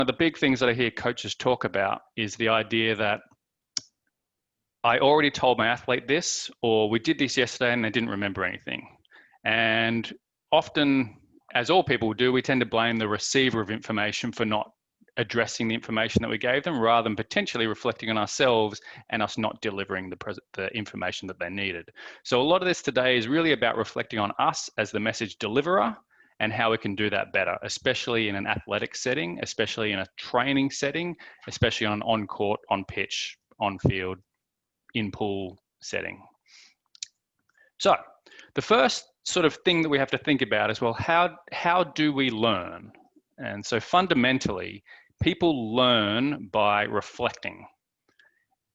of the big things that I hear coaches talk about is the idea that I already told my athlete this, or we did this yesterday and they didn't remember anything. And often, as all people do, we tend to blame the receiver of information for not addressing the information that we gave them, rather than potentially reflecting on ourselves and us not delivering the information that they needed. So a lot of this today is really about reflecting on us as the message deliverer and how we can do that better, especially in an athletic setting, especially in a training setting, especially on on-court, on-pitch, on-field, in-pool setting. So the first sort of thing that we have to think about is, well, how do we learn? And so fundamentally, people learn by reflecting.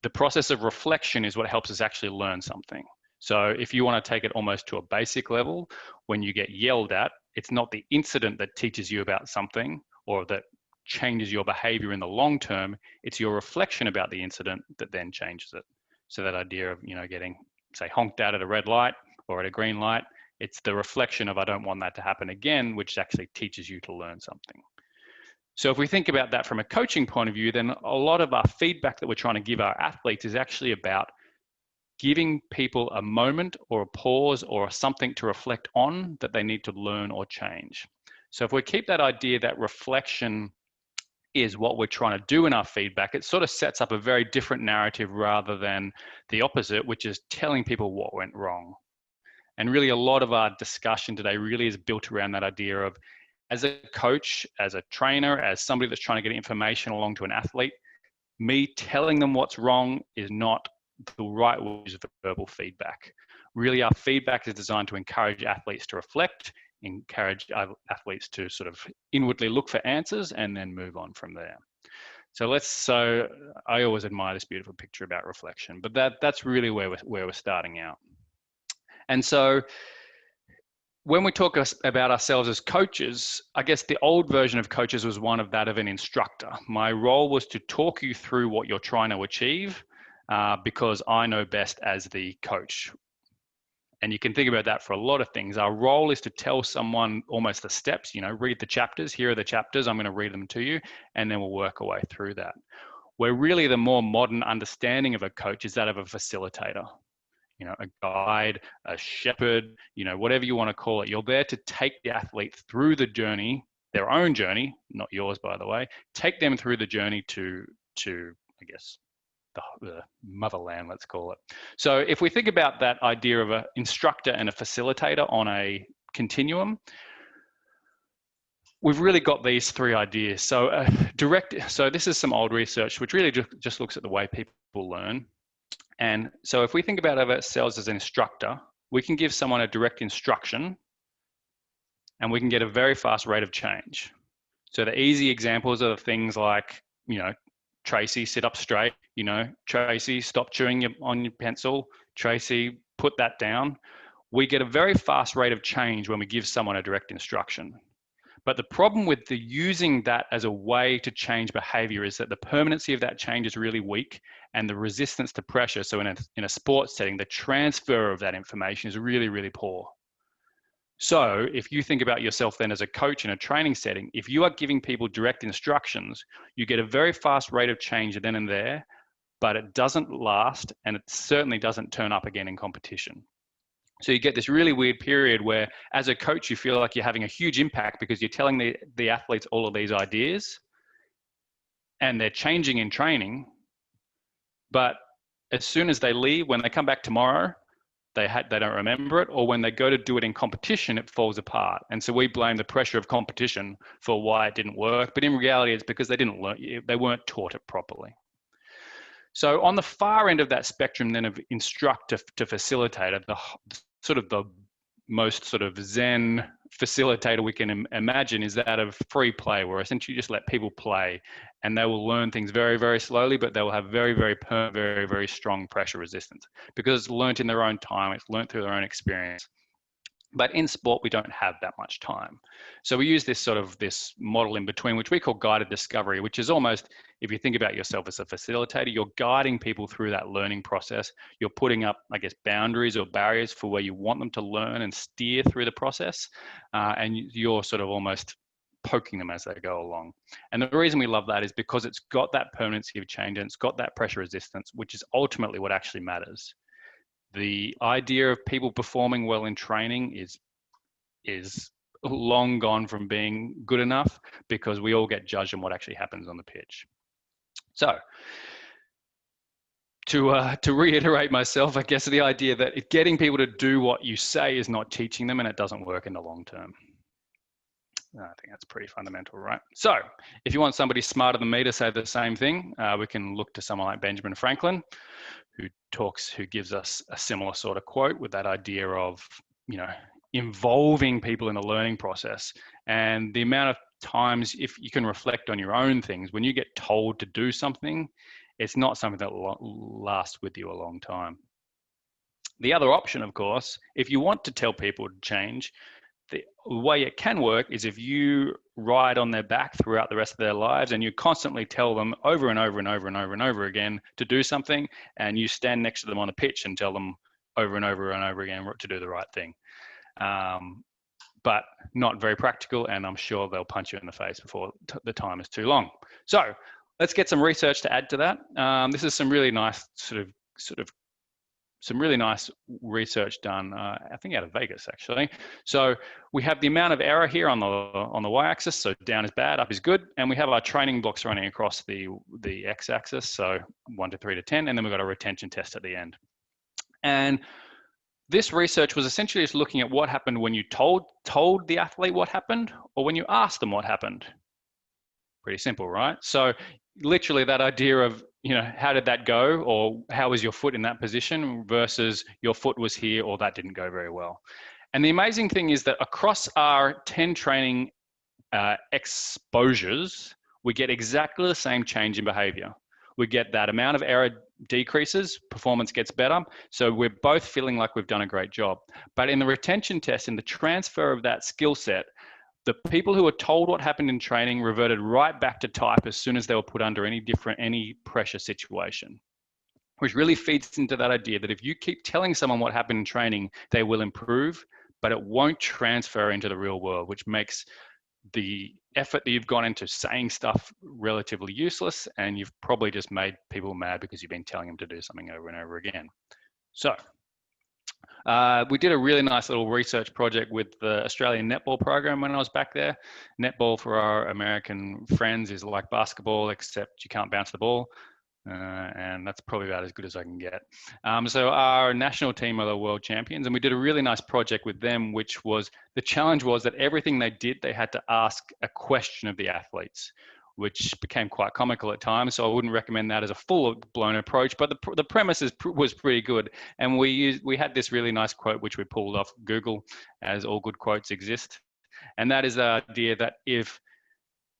The process of reflection is what helps us actually learn something. So if you want to take it almost to a basic level, when you get yelled at, it's not the incident that teaches you about something or that changes your behavior in the long term, it's your reflection about the incident that then changes it. So that idea of, getting, say, honked out at a red light or at a green light, it's the reflection of I don't want that to happen again, which actually teaches you to learn something. So if we think about that from a coaching point of view, then a lot of our feedback that we're trying to give our athletes is actually about giving people a moment or a pause or something to reflect on that they need to learn or change. So if we keep that idea that reflection is what we're trying to do in our feedback, it sort of sets up a very different narrative rather than the opposite, which is telling people what went wrong. And really a lot of our discussion today really is built around that idea of, as a coach, as a trainer, as somebody that's trying to get information along to an athlete, me telling them what's wrong is not the right way to use verbal feedback. Really, our feedback is designed to encourage athletes to reflect, encourage athletes to sort of inwardly look for answers and then move on from there. So I always admire this beautiful picture about reflection, but that's really where we're starting out. And so when we talk about ourselves as coaches, I guess the old version of coaches was one of that of an instructor. My role was to talk you through what you're trying to achieve because I know best as the coach. And you can think about that for a lot of things. Our role is to tell someone almost the steps, read the chapters. Here are the chapters. I'm going to read them to you, and then we'll work our way through that. Where really the more modern understanding of a coach is that of a facilitator. A guide, a shepherd, whatever you want to call it. You're there to take the athlete through the journey, their own journey, not yours, by the way, take them through the journey to I guess, the motherland, let's call it. So if we think about that idea of an instructor and a facilitator on a continuum, we've really got these three ideas. So so this is some old research, which really just looks at the way people learn. And so if we think about ourselves as an instructor, we can give someone a direct instruction and we can get a very fast rate of change. So the easy examples are the things like, Tracy, sit up straight, Tracy, stop chewing on your pencil, Tracy, put that down. We get a very fast rate of change when we give someone a direct instruction. But the problem with using that as a way to change behavior is that the permanency of that change is really weak and the resistance to pressure. So in a sports setting, the transfer of that information is really, really poor. So if you think about yourself then as a coach in a training setting, if you are giving people direct instructions, you get a very fast rate of change then and there, but it doesn't last and it certainly doesn't turn up again in competition. So you get this really weird period where as a coach, you feel like you're having a huge impact because you're telling the athletes all of these ideas and they're changing in training. But as soon as they leave, when they come back tomorrow, they don't remember it, or when they go to do it in competition, it falls apart. And so we blame the pressure of competition for why it didn't work. But in reality, it's because they weren't taught it properly. So on the far end of that spectrum then of instructor to facilitator, the most sort of Zen facilitator we can imagine is that of free play, where essentially you just let people play and they will learn things very, very slowly, but they will have very, very, very, very strong pressure resistance because it's learnt in their own time, it's learnt through their own experience. But in sport, we don't have that much time. So we use this model in between, which we call guided discovery, which is almost, if you think about yourself as a facilitator, you're guiding people through that learning process. You're putting up, I guess, boundaries or barriers for where you want them to learn and steer through the process. And you're sort of almost poking them as they go along. And the reason we love that is because it's got that permanency of change and it's got that pressure resistance, which is ultimately what actually matters. The idea of people performing well in training is long gone from being good enough, because we all get judged on what actually happens on the pitch. So to reiterate myself, I guess the idea that getting people to do what you say is not teaching them, and it doesn't work in the long term. I think that's pretty fundamental, right? So if you want somebody smarter than me to say the same thing, we can look to someone like Benjamin Franklin, who gives us a similar sort of quote with that idea of, involving people in the learning process. And the amount of times, if you can reflect on your own things, when you get told to do something, it's not something that lasts with you a long time. The other option, of course, if you want to tell people to change, the way it can work is if you ride on their back throughout the rest of their lives and you constantly tell them over and over and over and over and over again to do something, and you stand next to them on a pitch and tell them over and over and over again to do the right thing. But not very practical, and I'm sure they'll punch you in the face before the time is too long. So let's get some research to add to that. This is some really nice some really nice research done, I think out of Vegas actually. So we have the amount of error here on the y-axis, so down is bad, up is good, and we have our training blocks running across the x-axis, so 1 to 3 to 10, and then we've got a retention test at the end. And this research was essentially just looking at what happened when you told the athlete what happened, or when you asked them what happened. Pretty simple, right? So literally that idea of, how did that go, or how was your foot in that position, versus your foot was here, or that didn't go very well. And the amazing thing is that across our 10 training exposures, we get exactly the same change in behavior. We get that amount of error decreases, performance gets better. So we're both feeling like we've done a great job. But in the retention test, in the transfer of that skill set, the people who were told what happened in training reverted right back to type as soon as they were put under any pressure situation, which really feeds into that idea that if you keep telling someone what happened in training, they will improve, but it won't transfer into the real world, which makes the effort that you've gone into saying stuff relatively useless, and you've probably just made people mad because you've been telling them to do something over and over again. So we did a really nice little research project with the Australian netball program when I was back there. Netball, for our American friends, is like basketball, except you can't bounce the ball. And that's probably about as good as I can get. So our national team are the world champions, and we did a really nice project with them, which was, the challenge was that everything they did, they had to ask a question of the athletes, which became quite comical at times. So I wouldn't recommend that as a full-blown approach, but the premise was pretty good. And we had this really nice quote, which we pulled off Google, as all good quotes exist. And that is the idea that if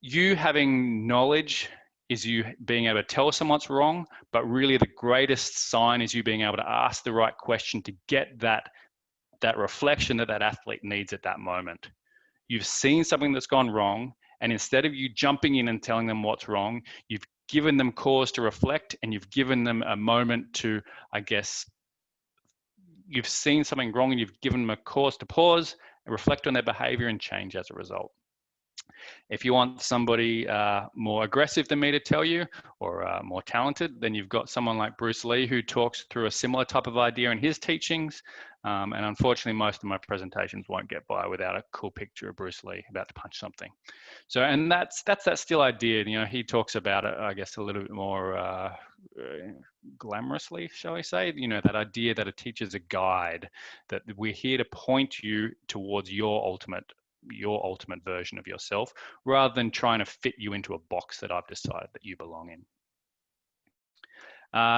you having knowledge is you being able to tell someone what's wrong, but really the greatest sign is you being able to ask the right question to get that reflection that athlete needs at that moment. You've seen something that's gone wrong, and instead of you jumping in and telling them what's wrong, you've given them cause to reflect, and you've given them a moment to, I guess, you've seen something wrong and you've given them a cause to pause and reflect on their behavior and change as a result. If you want somebody more aggressive than me to tell you, or more talented, then you've got someone like Bruce Lee, who talks through a similar type of idea in his teachings. And unfortunately, most of my presentations won't get by without a cool picture of Bruce Lee about to punch something. So, and that's that still idea. He talks about it, I guess, a little bit more glamorously, shall we say? That idea that a teacher's a guide, that we're here to point you towards your ultimate version of yourself, rather than trying to fit you into a box that I've decided that you belong in.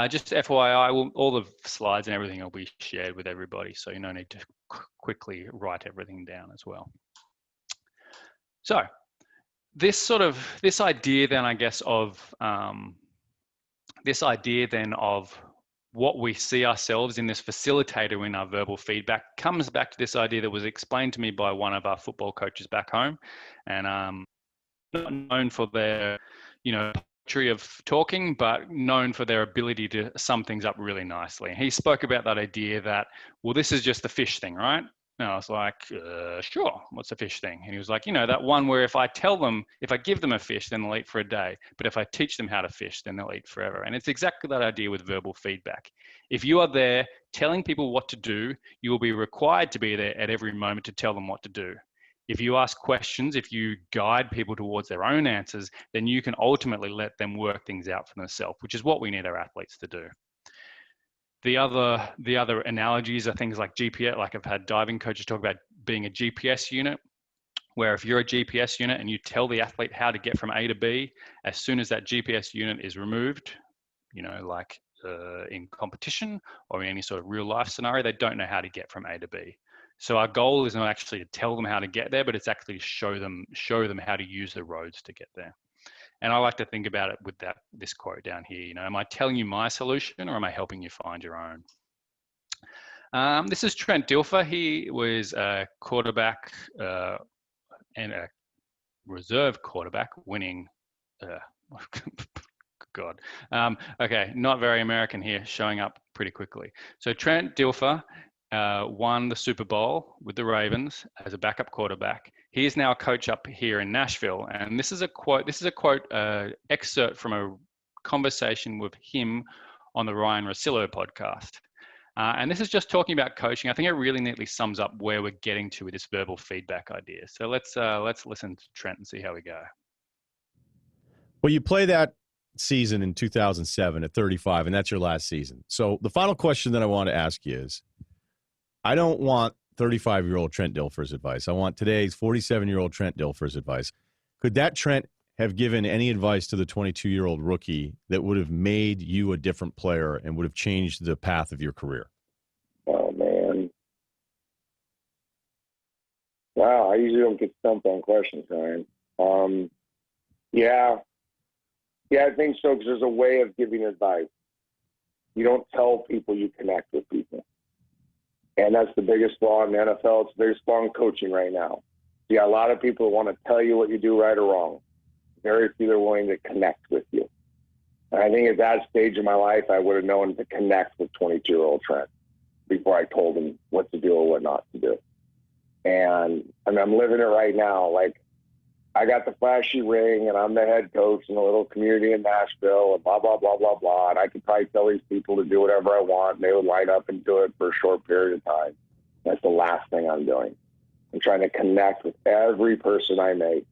Just FYI, all the slides and everything will be shared with everybody, so you don't need to quickly write everything down as well. So this idea then, I guess, of what we see ourselves in this facilitator in our verbal feedback comes back to this idea that was explained to me by one of our football coaches back home, and not known for their, poetry of talking, but known for their ability to sum things up really nicely. And he spoke about that idea that, well, this is just the fish thing, right? And I was like, sure, what's a fish thing? And he was like, that one where if I give them a fish, then they'll eat for a day. But if I teach them how to fish, then they'll eat forever. And it's exactly that idea with verbal feedback. If you are there telling people what to do, you will be required to be there at every moment to tell them what to do. If you ask questions, if you guide people towards their own answers, then you can ultimately let them work things out for themselves, which is what we need our athletes to do. The other analogies are things like GPS. Like I've had diving coaches talk about being a GPS unit, where if you're a GPS unit and you tell the athlete how to get from A to B, as soon as that GPS unit is removed, like in competition or in any sort of real life scenario, they don't know how to get from A to B. So our goal is not actually to tell them how to get there, but it's actually to show them how to use the roads to get there. And I like to think about it with this quote down here. Am I telling you my solution or am I helping you find your own? This is Trent Dilfer. He was a quarterback and a reserve quarterback winning. God. Okay, not very American here, showing up pretty quickly. So Trent Dilfer won the Super Bowl with the Ravens as a backup quarterback. He is now a coach up here in Nashville, and this is a quote excerpt from a conversation with him on the Ryan Russillo podcast. And this is just talking about coaching. I think it really neatly sums up where we're getting to with this verbal feedback idea. So let's listen to Trent and see how we go. Well, you play that season in 2007 at 35, and that's your last season. So the final question that I want to ask you is, I don't want 35-year-old Trent Dilfer's advice. I want today's 47-year-old Trent Dilfer's advice. Could that Trent have given any advice to the 22-year-old rookie that would have made you a different player and would have changed the path of your career? Oh, man. Wow, I usually don't get stumped on questions, Ryan. Yeah, I think so, because there's a way of giving advice. You don't tell people, you connect with people. And that's the biggest flaw in the NFL. It's the biggest flaw in coaching right now. You got a lot of people who want to tell you what you do right or wrong. Very few are willing to connect with you. And I think at that stage of my life, I would have known to connect with 22-year-old Trent before I told him what to do or what not to do. And I mean, I'm living it right now. Like, I got the flashy ring and I'm the head coach in a little community in Nashville and blah, blah, blah, blah, blah. And I could probably tell these people to do whatever I want and they would line up and do it for a short period of time. That's the last thing I'm doing. I'm trying to connect with every person I meet.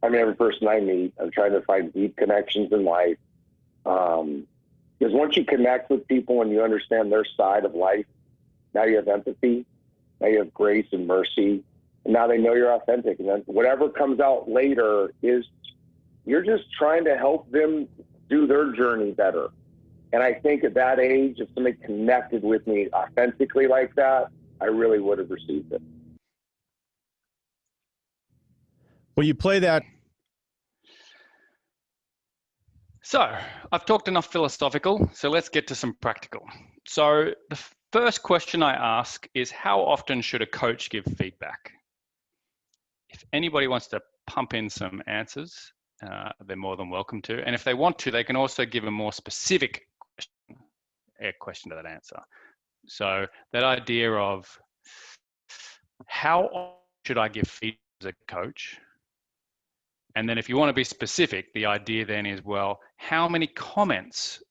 I'm trying to find deep connections in life. Because once you connect with people and you understand their side of life, now you have empathy, now you have grace and mercy. And now they know you're authentic. And then whatever comes out later is you're just trying to help them do their journey better. And I think at that age, if somebody connected with me authentically like that, I really would have received it. Well, you play that. So I've talked enough philosophical, so let's get to some practical. So the first question I ask is, how often should a coach give feedback? If anybody wants to pump in some answers, they're more than welcome to. And if they want to, they can also give a more specific question to that answer. So that idea of how often should I give feedback as a coach? And then if you want to be specific, the idea then is, well, how many comments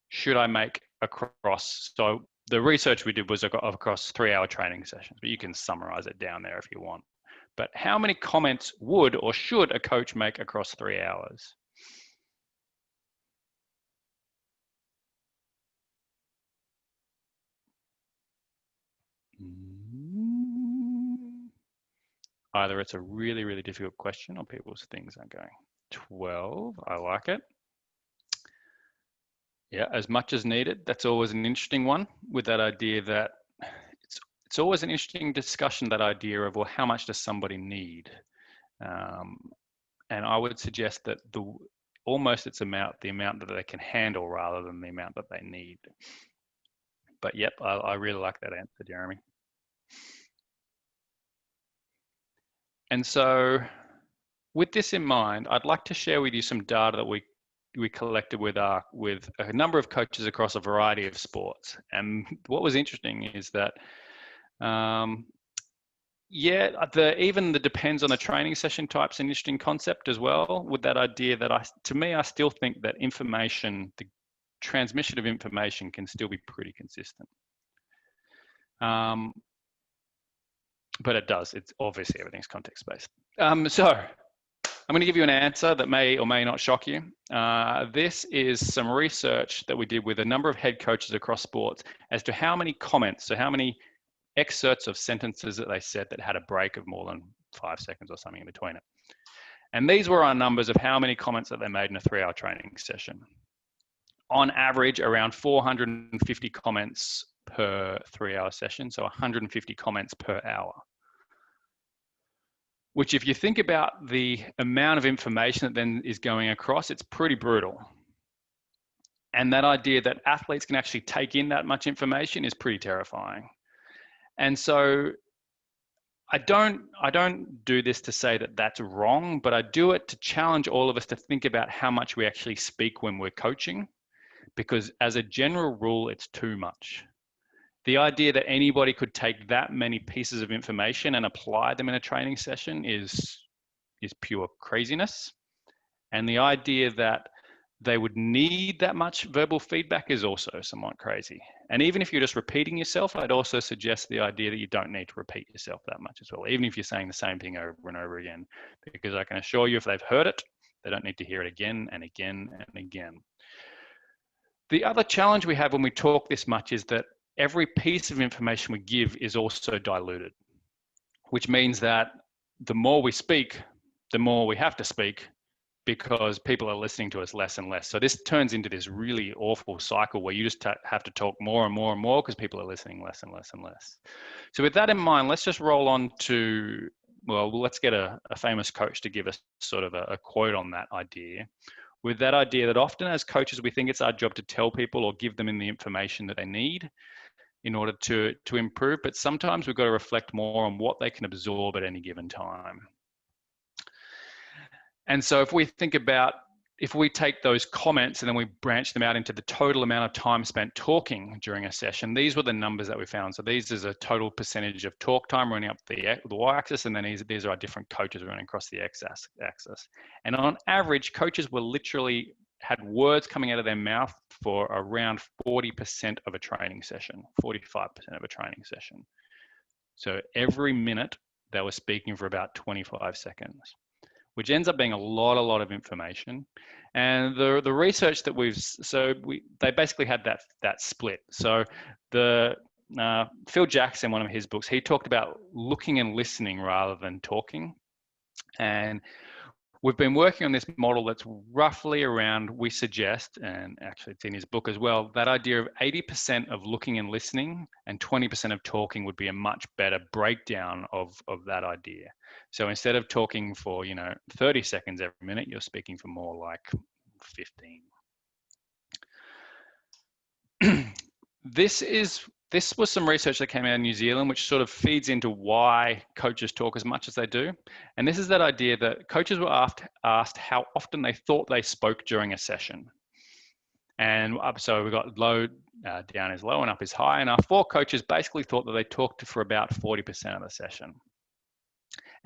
should I make across? So the research we did was across 3-hour training sessions, but you can summarize it down there if you want. But how many comments would or should a coach make across 3 hours? Either it's a really, really difficult question or people's things aren't going. 12, I like it. Yeah, as much as needed. That's always an interesting one, with that idea that it's always an interesting discussion, that idea of, well, how much does somebody need? And I would suggest that it's the amount that they can handle rather than the amount that they need. But yep, I really like that answer, Jeremy. And so with this in mind, I'd like to share with you some data that we collected with a number of coaches across a variety of sports. And what was interesting is that Yeah, even the depends on the training session type's an interesting concept as well, with that idea that I still think that information, the transmission of information can still be pretty consistent. But it does, it's obviously everything's context-based. So I'm going to give you an answer that may or may not shock you. This is some research that we did with a number of head coaches across sports as to how many comments, so how many excerpts of sentences that they said that had a break of more than 5 seconds or something in between it. And these were our numbers of how many comments that they made in a 3-hour training session. On average, around 450 comments per 3-hour session, so 150 comments per hour. Which, if you think about the amount of information that then is going across, it's pretty brutal. And that idea that athletes can actually take in that much information is pretty terrifying. And so I don't do this to say that that's wrong, but I do it to challenge all of us to think about how much we actually speak when we're coaching, because as a general rule, it's too much. The idea that anybody could take that many pieces of information and apply them in a training session is pure craziness. And the idea that they would need that much verbal feedback is also somewhat crazy. And even if you're just repeating yourself, I'd also suggest the idea that you don't need to repeat yourself that much as well, even if you're saying the same thing over and over again, because I can assure you if they've heard it, they don't need to hear it again and again and again. The other challenge we have when we talk this much is that every piece of information we give is also diluted, which means that the more we speak, the more we have to speak, because people are listening to us less and less. So this turns into this really awful cycle where you just have to talk more and more and more because people are listening less and less and less. So with that in mind, let's just roll on to, well, let's get a famous coach to give us sort of a quote on that idea. With that idea that often as coaches, we think it's our job to tell people or give them in the information that they need in order to improve, but sometimes we've got to reflect more on what they can absorb at any given time. And so if we think about, if we take those comments and then we branch them out into the total amount of time spent talking during a session, these were the numbers that we found. So these is a total percentage of talk time running up the y-axis, and then these are our different coaches running across the x-axis. And on average, coaches were literally had words coming out of their mouth for around 40% of a training session, 45% of a training session. So every minute they were speaking for about 25 seconds. Which ends up being a lot of information. And the research that they basically had that split. So Phil Jackson, one of his books, he talked about looking and listening rather than talking. And we've been working on this model that's roughly around, we suggest, and actually it's in his book as well, that idea of 80% of looking and listening and 20% of talking would be a much better breakdown of that idea. So instead of talking for, 30 seconds every minute, you're speaking for more like 15. This was some research that came out of New Zealand, which sort of feeds into why coaches talk as much as they do. And this is that idea that coaches were asked how often they thought they spoke during a session. And so we got low, down is low and up is high. And our 4 coaches basically thought that they talked for about 40% of the session.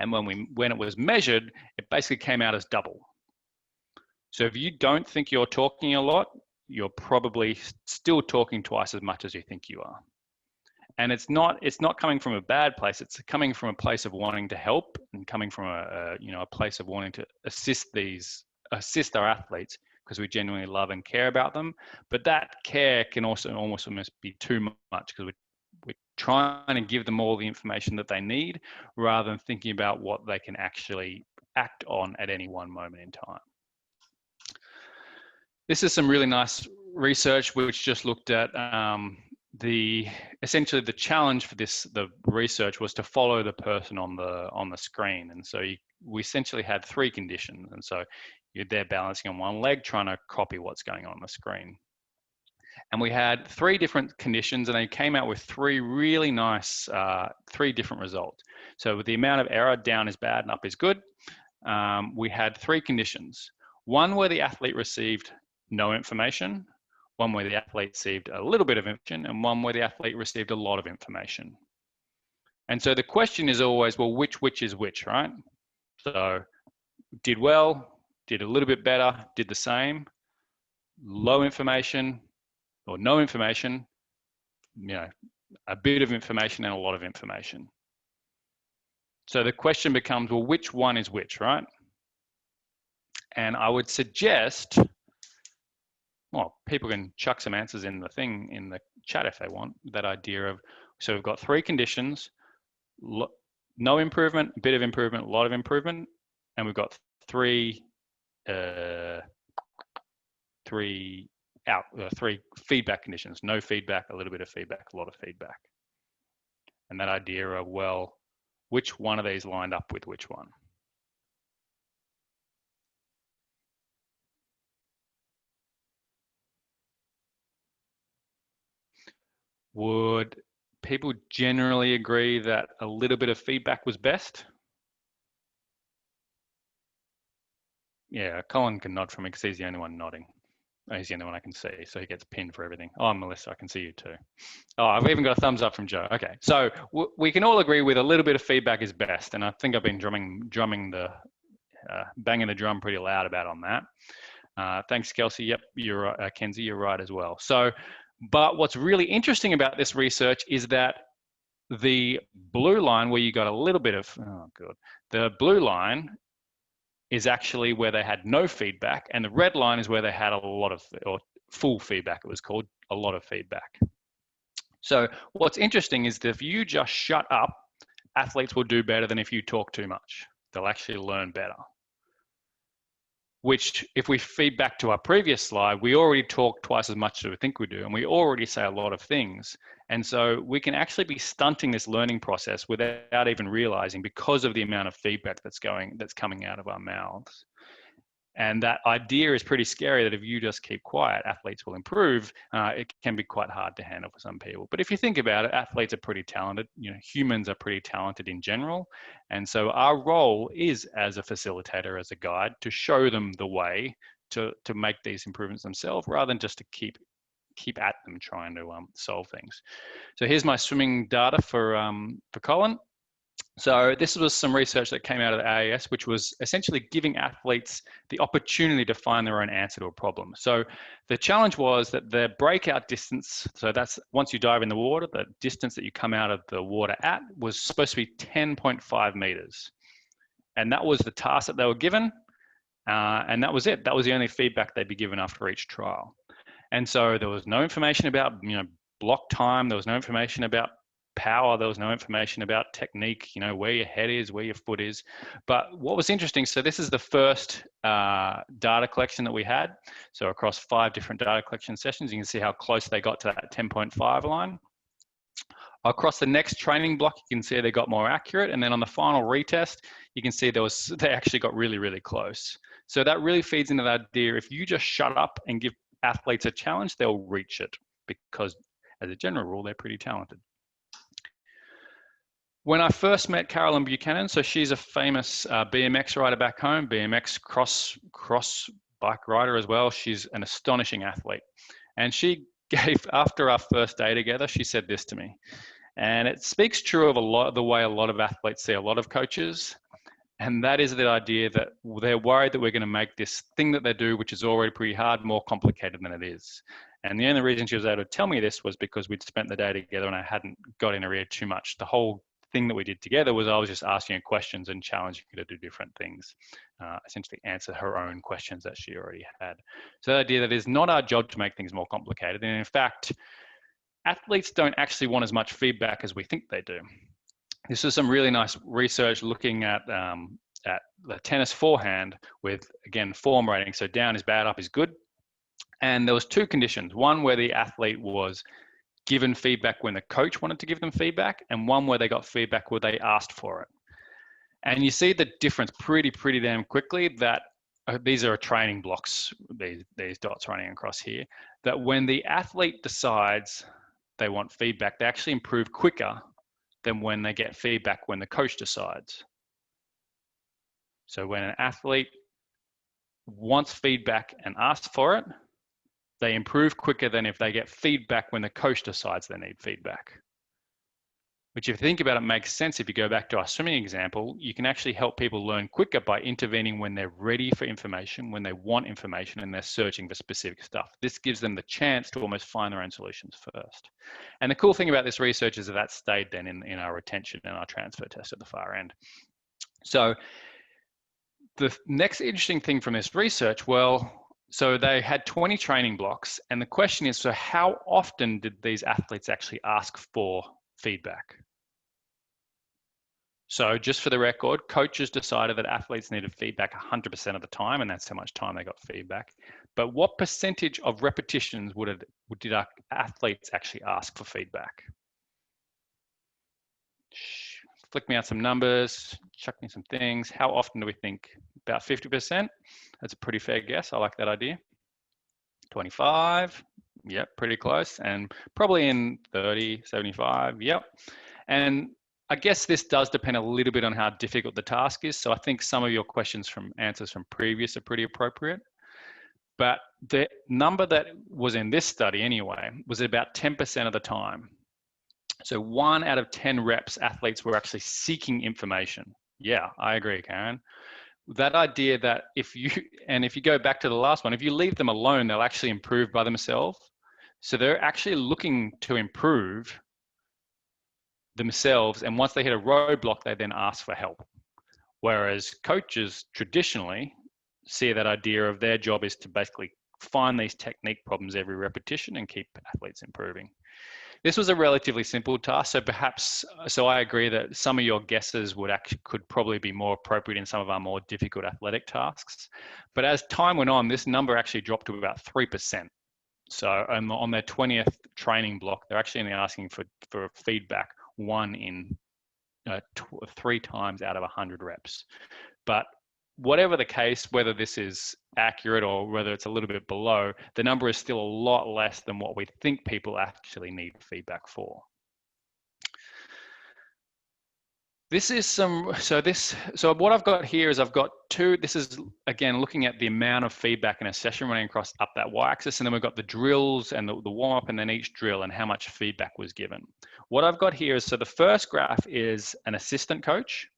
And when it was measured, it basically came out as double. So if you don't think you're talking a lot, you're probably still talking twice as much as you think you are. And it's not coming from a bad place. It's coming from a place of wanting to help and coming from a place of wanting to assist our athletes because we genuinely love and care about them. But that care can also almost be too much because we're trying to give them all the information that they need rather than thinking about what they can actually act on at any one moment in time. This is some really nice research which just looked at essentially the challenge for the research was to follow the person on the screen. And so we essentially had 3 conditions. And so you're there balancing on one leg, trying to copy what's going on the screen. And we had 3 different conditions and they came out with 3 really nice, 3 different results. So with the amount of error, down is bad and up is good. We had 3 conditions. One where the athlete received no information, one where the athlete received a little bit of information, and one where the athlete received a lot of information. And so the question is always, well, which is which, right? So did well, did a little bit better, did the same, low information or no information, a bit of information and a lot of information. So the question becomes, well, which one is which, right? And I would suggest, well, people can chuck some answers in the chat if they want, that idea of, so we've got 3 conditions, no improvement, a bit of improvement, a lot of improvement, and we've got three feedback conditions, no feedback, a little bit of feedback, a lot of feedback. And that idea of, well, which one of these lined up with which one? Would people generally agree that a little bit of feedback was best? Yeah, Colin can nod for me because he's the only one nodding. He's the only one I can see, so he gets pinned for everything. Oh, Melissa, I can see you too. Oh, I've even got a thumbs up from Joe. Okay, so we can all agree with a little bit of feedback is best, and I think I've been banging the drum pretty loud about on that. Thanks, Kelsey. Yep, you're right. Kenzie, you're right as well. So, but what's really interesting about this research is that the blue line where you got a little bit of, the blue line is actually where they had no feedback, and the red line is where they had a lot of, or full feedback, it was called, a lot of feedback. So what's interesting is that if you just shut up, athletes will do better than if you talk too much. They'll actually learn better. Which, if we feed back to our previous slide, we already talk twice as much as we think we do, and we already say a lot of things. And so we can actually be stunting this learning process without even realizing, because of the amount of feedback that's coming out of our mouths. And that idea is pretty scary, that if you just keep quiet, athletes will improve. It can be quite hard to handle for some people. But if you think about it, athletes are pretty talented. Humans are pretty talented in general. And so our role is, as a facilitator, as a guide, to show them the way to make these improvements themselves, rather than just to keep at them trying to solve things. So here's my swimming data for Colin. So this was some research that came out of the AAS, which was essentially giving athletes the opportunity to find their own answer to a problem. So the challenge was that the breakout distance, so that's once you dive in the water, the distance that you come out of the water at, was supposed to be 10.5 meters. And that was the task that they were given. And that was it. That was the only feedback they'd be given after each trial. And so there was no information about, block time. There was no information about power. There was no information about technique, where your head is, where your foot is. But what was interesting, so this is the first data collection that we had. So across 5 different data collection sessions, you can see how close they got to that 10.5 line. Across the next training block, you can see they got more accurate. And then on the final retest, you can see they actually got really, really close. So that really feeds into that idea. If you just shut up and give athletes a challenge, they'll reach it, because as a general rule, they're pretty talented. When I first met Carolyn Buchanan, so she's a famous BMX rider back home, BMX cross bike rider as well. She's an astonishing athlete. And she gave, after our first day together, she said this to me. And it speaks true of the way a lot of athletes see a lot of coaches. And that is the idea that they're worried that we're going to make this thing that they do, which is already pretty hard, more complicated than it is. And the only reason she was able to tell me this was because we'd spent the day together and I hadn't got in her ear too much. The whole thing that we did together was I was just asking her questions and challenging her to do different things, essentially answer her own questions that she already had. So the idea that it's not our job to make things more complicated. And in fact, athletes don't actually want as much feedback as we think they do. This is some really nice research looking at the tennis forehand with, again, form rating. So down is bad, up is good. And there was 2 conditions. One where the athlete was given feedback when the coach wanted to give them feedback, and one where they got feedback where they asked for it. And you see the difference pretty damn quickly, that these are training blocks, these dots running across here, that when the athlete decides they want feedback, they actually improve quicker than when they get feedback when the coach decides. So when an athlete wants feedback and asks for it, they improve quicker than if they get feedback when the coach decides they need feedback. which if you think about it makes sense. If you go back to our swimming example, you can actually help people learn quicker by intervening when they're ready for information, when they want information and they're searching for specific stuff. This gives them the chance to almost find their own solutions first. And the cool thing about this research is that stayed then in our retention and our transfer test at the far end. So the next interesting thing from this research, so they had 20 training blocks, and the question is, so how often did these athletes actually ask for feedback? So just for the record, coaches decided that athletes needed feedback 100% of the time, and that's how much time they got feedback. But what percentage of repetitions did our athletes actually ask for feedback? Flick me out some numbers, chuck me some things. How often do we think? About 50%? That's a pretty fair guess. I like that idea. 25? Yep, pretty close. And probably in 30, 75, yep. And I guess this does depend a little bit on how difficult the task is. So I think some of your answers from previous are pretty appropriate. But the number that was in this study anyway was about 10% of the time. So 1 out of 10 reps, athletes were actually seeking information. Yeah, I agree, Karen. That idea that if you go back to the last one, if you leave them alone, they'll actually improve by themselves. So they're actually looking to improve themselves, and once they hit a roadblock, they then ask for help. Whereas coaches traditionally see that idea of their job is to basically find these technique problems every repetition and keep athletes improving. This was a relatively simple task, so I agree that some of your guesses could probably be more appropriate in some of our more difficult athletic tasks. But as time went on, this number actually dropped to about 3%. So on their 20th training block, they're actually only asking for feedback 3 times out of 100 reps. But whatever the case, whether this is accurate or whether it's a little bit below, the number is still a lot less than what we think people actually need feedback for. So what I've got here is I've got two. This is again looking at the amount of feedback in a session running across up that y-axis, and then we've got the drills and the warm-up, and then each drill and how much feedback was given. What I've got here is, so the first graph is an assistant coach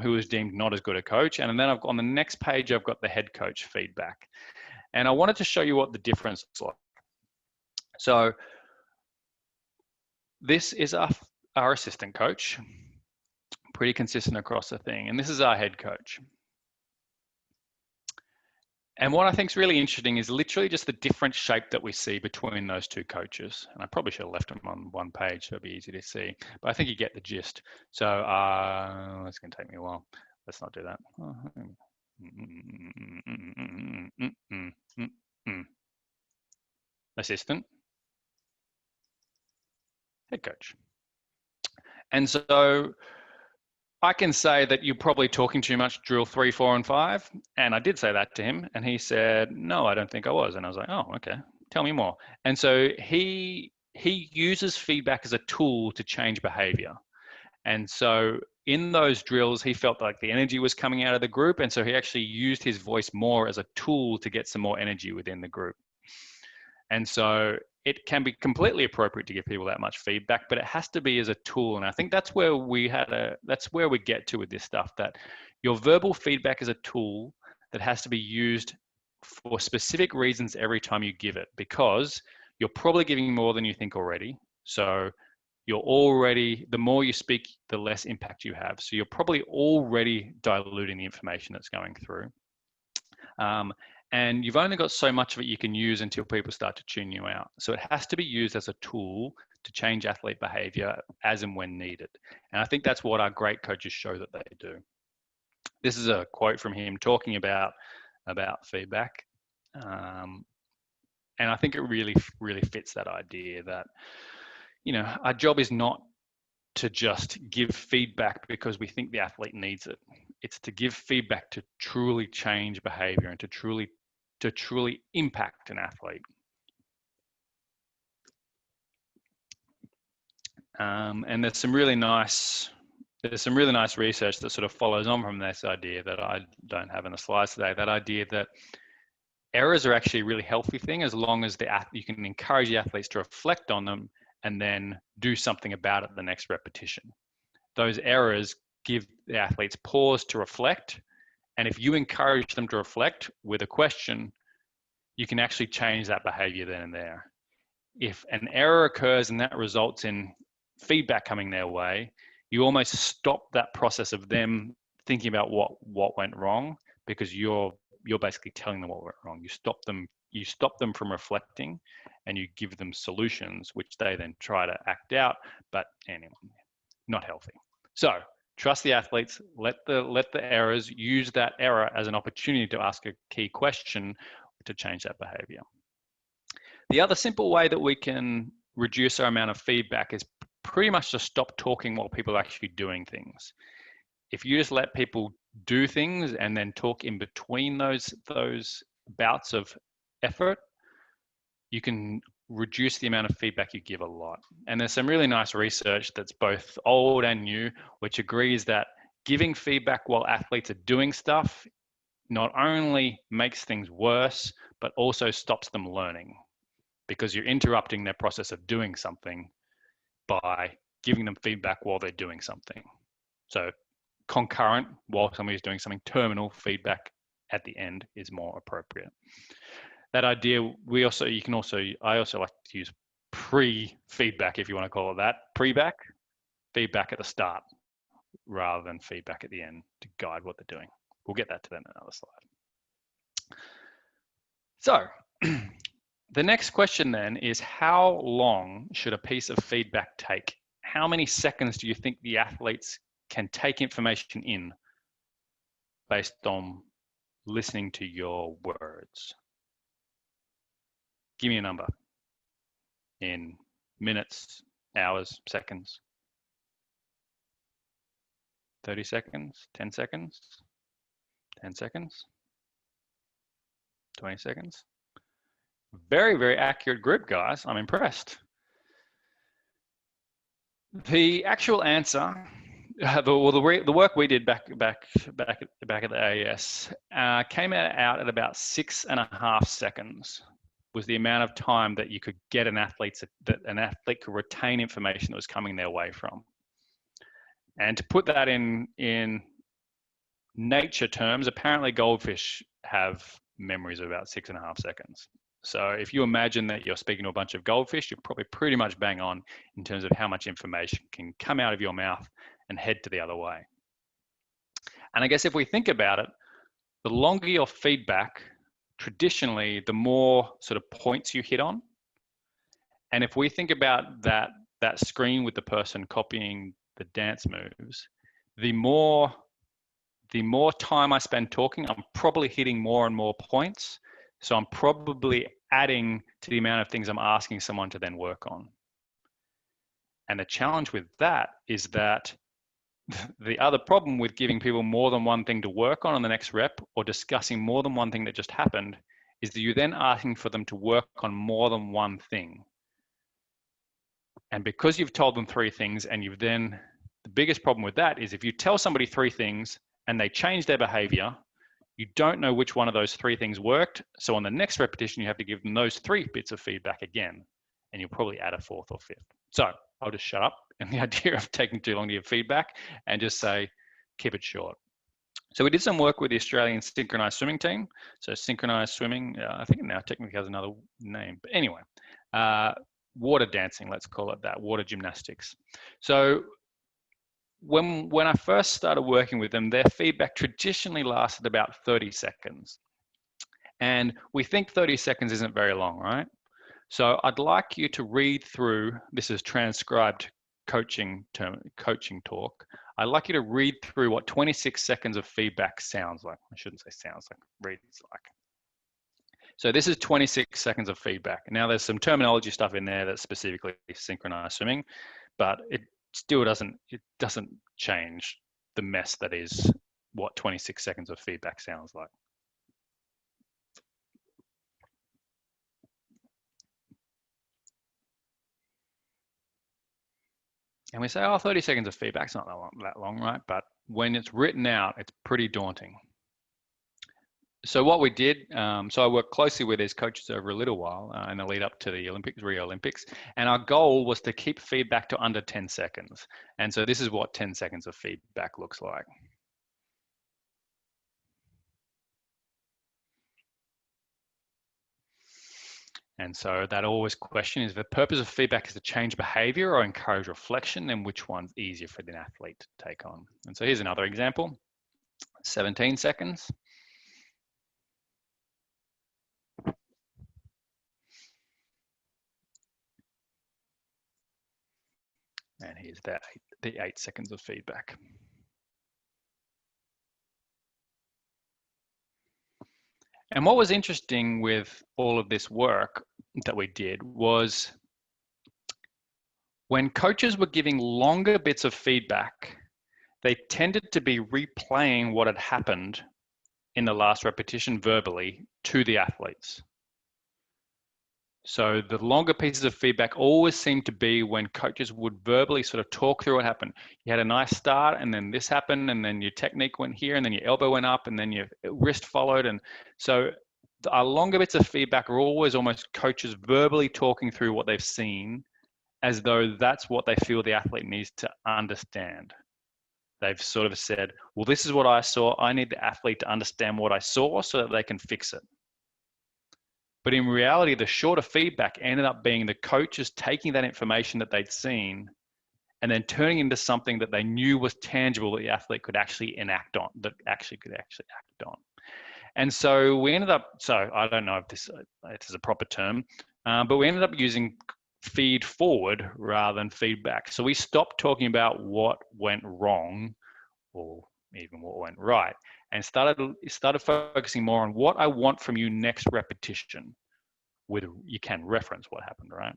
who is deemed not as good a coach, and then on the next page I've got the head coach feedback, and I wanted to show you what the difference is like. So this is our assistant coach. Pretty consistent across the thing. And this is our head coach. And what I think is really interesting is literally just the different shape that we see between those two coaches. And I probably should have left them on one page so it'd be easy to see, but I think you get the gist. So it's going to take me a while. Let's not do that. Assistant, head coach. And so I can say that you're probably talking too much drill 3, 4, and 5. And I did say that to him. And he said, no, I don't think I was. And I was like, oh, okay, tell me more. And so he uses feedback as a tool to change behavior. And so in those drills, he felt like the energy was coming out of the group. And so he actually used his voice more as a tool to get some more energy within the group. And so it can be completely appropriate to give people that much feedback, but it has to be as a tool. And I think that's where we get to with this stuff, that your verbal feedback is a tool that has to be used for specific reasons every time you give it, because you're probably giving more than you think already. So the more you speak, the less impact you have. So you're probably already diluting the information that's going through. And you've only got so much of it you can use until people start to tune you out. So it has to be used as a tool to change athlete behavior as and when needed. And I think that's what our great coaches show that they do. This is a quote from him talking about feedback. And I think it really, really fits that idea that, our job is not to just give feedback because we think the athlete needs it. It's to give feedback to truly change behavior and to truly impact an athlete. And there's some really nice research that sort of follows on from this idea that I don't have in the slides today, that idea that errors are actually a really healthy thing as long as you can encourage the athletes to reflect on them and then do something about it the next repetition. Those errors give the athletes pause to reflect. And if you encourage them to reflect with a question, you can actually change that behavior then and there. If an error occurs and that results in feedback coming their way, you almost stop that process of them thinking about what went wrong, because you're basically telling them what went wrong. You stop them from reflecting, and you give them solutions which they then try to act out, but anyway, not healthy. So trust the athletes, let the errors, use that error as an opportunity to ask a key question to change that behavior. The other simple way that we can reduce our amount of feedback is pretty much to stop talking while people are actually doing things. If you just let people do things and then talk in between those bouts of effort, you can reduce the amount of feedback you give a lot. And there's some really nice research that's both old and new, which agrees that giving feedback while athletes are doing stuff not only makes things worse, but also stops them learning, because you're interrupting their process of doing something by giving them feedback while they're doing something. So concurrent while somebody's doing something, terminal feedback at the end is more appropriate. That idea, I also like to use pre-feedback, if you want to call it that. Pre-back, feedback at the start rather than feedback at the end to guide what they're doing. We'll get that to them in another slide. So the next question then is, how long should a piece of feedback take? How many seconds do you think the athletes can take information in based on listening to your words? Give me a number in minutes, hours, seconds. 30 seconds, 10 seconds, 10 seconds, 20 seconds. Very, very accurate group, guys. I'm impressed. The actual answer, the work we did back at the AES came out at about 6.5 seconds. Was the amount of time that you could get an athlete could retain information that was coming their way from. And to put that in nature terms, apparently goldfish have memories of about 6.5 seconds. So if you imagine that you're speaking to a bunch of goldfish, you're probably pretty much bang on in terms of how much information can come out of your mouth and head to the other way. And I guess if we think about it, the longer your feedback, traditionally, the more sort of points you hit on. And if we think about that screen with the person copying the dance moves, the more time I spend talking, I'm probably hitting more and more points. So I'm probably adding to the amount of things I'm asking someone to then work on. And the challenge with that is that the other problem with giving people more than one thing to work on the next rep, or discussing more than one thing that just happened, is that you're then asking for them to work on more than one thing. And because you've told them 3 things, and the biggest problem with that is if you tell somebody 3 things and they change their behavior, you don't know which one of those 3 things worked. So on the next repetition, you have to give them those 3 bits of feedback again, and you'll probably add a 4th or 5th. So I'll just shut up in the idea of taking too long to give feedback and just say, keep it short. So we did some work with the Australian synchronized swimming team. So synchronized swimming, I think it now technically has another name, but anyway, water dancing, let's call it that, water gymnastics. So when I first started working with them, their feedback traditionally lasted about 30 seconds. And we think 30 seconds isn't very long, right? So I'd like you to read through, this is transcribed coaching talk. I'd like you to read through what 26 seconds of feedback sounds like. I shouldn't say sounds like, reads like. So this is 26 seconds of feedback. Now there's some terminology stuff in there that's specifically synchronized swimming, but it still doesn't change the mess that is what 26 seconds of feedback sounds like. And we say, oh, 30 seconds of feedback's not that long, right? But when it's written out, it's pretty daunting. So what we did, so I worked closely with these coaches over a little while in the lead up to the Olympics, Rio Olympics, and our goal was to keep feedback to under 10 seconds. And so this is what 10 seconds of feedback looks like. And so that always question is, the purpose of feedback is to change behavior or encourage reflection, then which one's easier for the athlete to take on? And so here's another example, 17 seconds. And here's that, the 8 seconds of feedback. And what was interesting with all of this work that we did was when coaches were giving longer bits of feedback, they tended to be replaying what had happened in the last repetition verbally to the athletes. So the longer pieces of feedback always seemed to be when coaches would verbally sort of talk through what happened. You had a nice start and then this happened and then your technique went here and then your elbow went up and then your wrist followed. And so our longer bits of feedback are always almost coaches verbally talking through what they've seen as though that's what they feel the athlete needs to understand. They've sort of said, well, this is what I saw. I need the athlete to understand what I saw so that they can fix it. But in reality, the shorter feedback ended up being the coaches taking that information that they'd seen and then turning into something that they knew was tangible that the athlete could actually enact on, that actually could actually act on. And so we ended up, so I don't know if this is a proper term, but we ended up using feed forward rather than feedback. So we stopped talking about what went wrong or even what went right and started focusing more on what I want from you next repetition. With, you can reference what happened, right?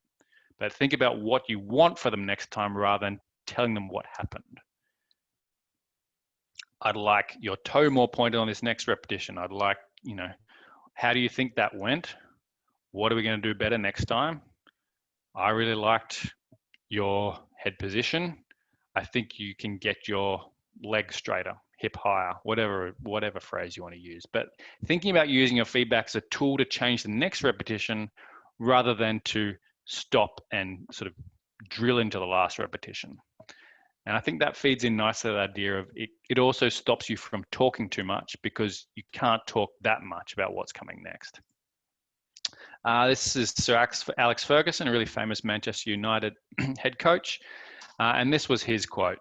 But think about what you want for them next time rather than telling them what happened. I'd like your toe more pointed on this next repetition. I'd like, you know, how do you think that went? What are we going to do better next time? I really liked your head position. I think you can get your leg straighter, hip higher, whatever phrase you want to use. But thinking about using your feedback as a tool to change the next repetition rather than to stop and sort of drill into the last repetition. And I think that feeds in nicely the idea of it also stops you from talking too much because you can't talk that much about what's coming next. This is Sir Alex Ferguson, a really famous Manchester United head coach. And this was his quote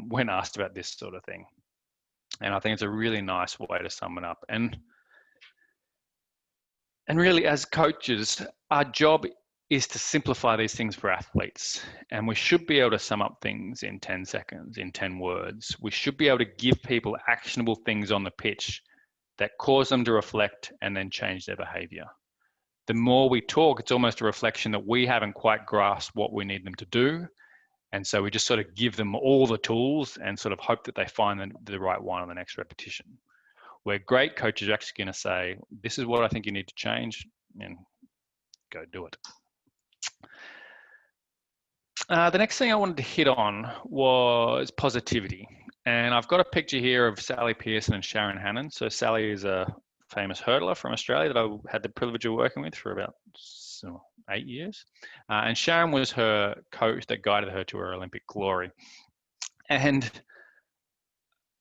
when asked about this sort of thing. And I think it's a really nice way to sum it up. And really, as coaches, our job is to simplify these things for athletes. And we should be able to sum up things in 10 seconds, in 10 words. We should be able to give people actionable things on the pitch that cause them to reflect and then change their behavior. The more we talk, it's almost a reflection that we haven't quite grasped what we need them to do. And so we just sort of give them all the tools and sort of hope that they find the right one on the next repetition. Where great coaches are actually going to say, this is what I think you need to change, and go do it. The next thing I wanted to hit on was positivity. And I've got a picture here of Sally Pearson and Sharon Hannon. So Sally is a famous hurdler from Australia that I had the privilege of working with for about 8 years. And Sharon was her coach that guided her to her Olympic glory. And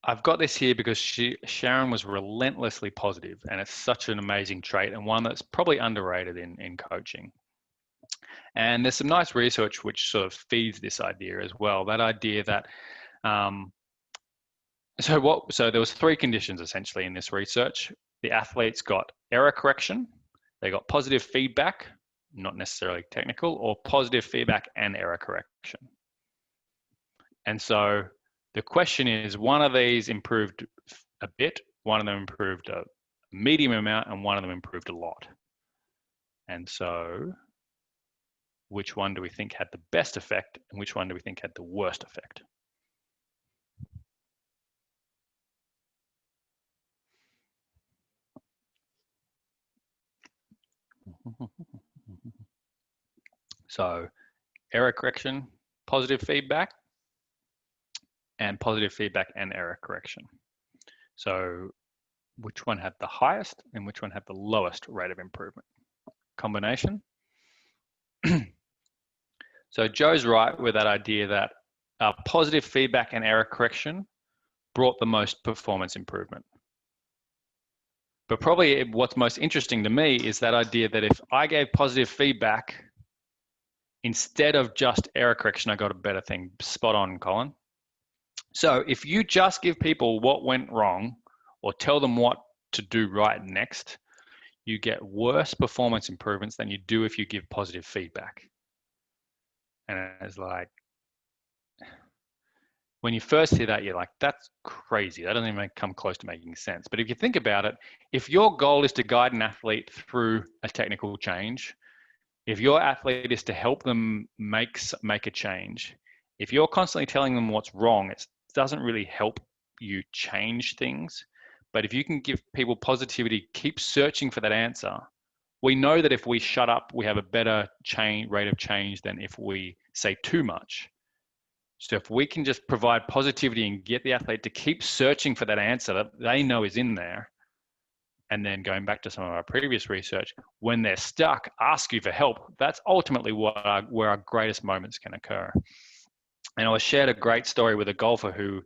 I've got this here because Sharon was relentlessly positive, and it's such an amazing trait and one that's probably underrated in coaching. And there's some nice research which sort of feeds this idea as well. That idea that, so there was 3 conditions essentially in this research. The athletes got error correction, they got positive feedback, not necessarily technical, or positive feedback and error correction. And so the question is, one of these improved a bit, one of them improved a medium amount, and one of them improved a lot. And so which one do we think had the best effect and which one do we think had the worst effect? So error correction, positive feedback, and positive feedback and error correction. So which one had the highest and which one had the lowest rate of improvement. Combination. So Joe's right with that idea that positive feedback and error correction brought the most performance improvement. But probably what's most interesting to me is that idea that if I gave positive feedback instead of just error correction, I got a better thing. Spot on, Colin. So if you just give people what went wrong or tell them what to do right next, you get worse performance improvements than you do if you give positive feedback. And it's like, when you first hear that, you're like, that's crazy. That doesn't even come close to making sense. But if you think about it, if your goal is to guide an athlete through a technical change, if your athlete is to help them make a change, if you're constantly telling them what's wrong, it doesn't really help you change things. But if you can give people positivity, keep searching for that answer. We know that if we shut up, we have a better rate of change than if we say too much. So if we can just provide positivity and get the athlete to keep searching for that answer that they know is in there, and then going back to some of our previous research, when they're stuck, ask you for help. That's ultimately where our greatest moments can occur. And I shared a great story with a golfer who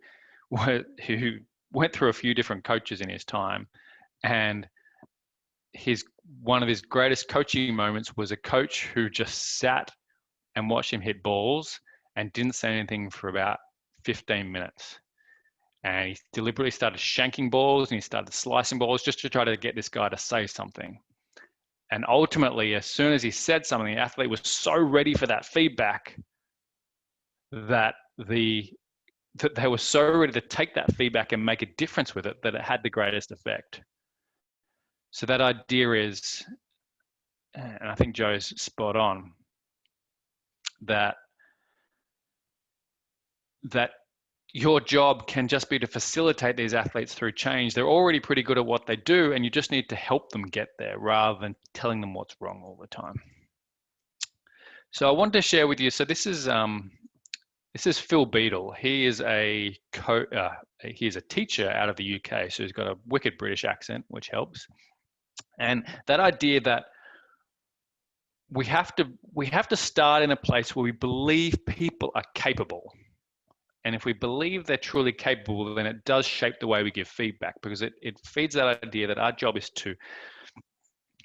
went through a few different coaches in his time, and one of his greatest coaching moments was a coach who just sat and watched him hit balls and didn't say anything for about 15 minutes. And he deliberately started shanking balls and he started slicing balls just to try to get this guy to say something. And ultimately, as soon as he said something, the athlete was so ready for that feedback that they were so ready to take that feedback and make a difference with it that it had the greatest effect. So that idea is, and I think Joe's spot on, that your job can just be to facilitate these athletes through change. They're already pretty good at what they do, and you just need to help them get there rather than telling them what's wrong all the time. So I wanted to share with you, so this is Phil Beadle. He is a teacher out of the UK, so he's got a wicked British accent, which helps. And that idea that we have to start in a place where we believe people are capable. And if we believe they're truly capable, then it does shape the way we give feedback, because it feeds that idea that our job is to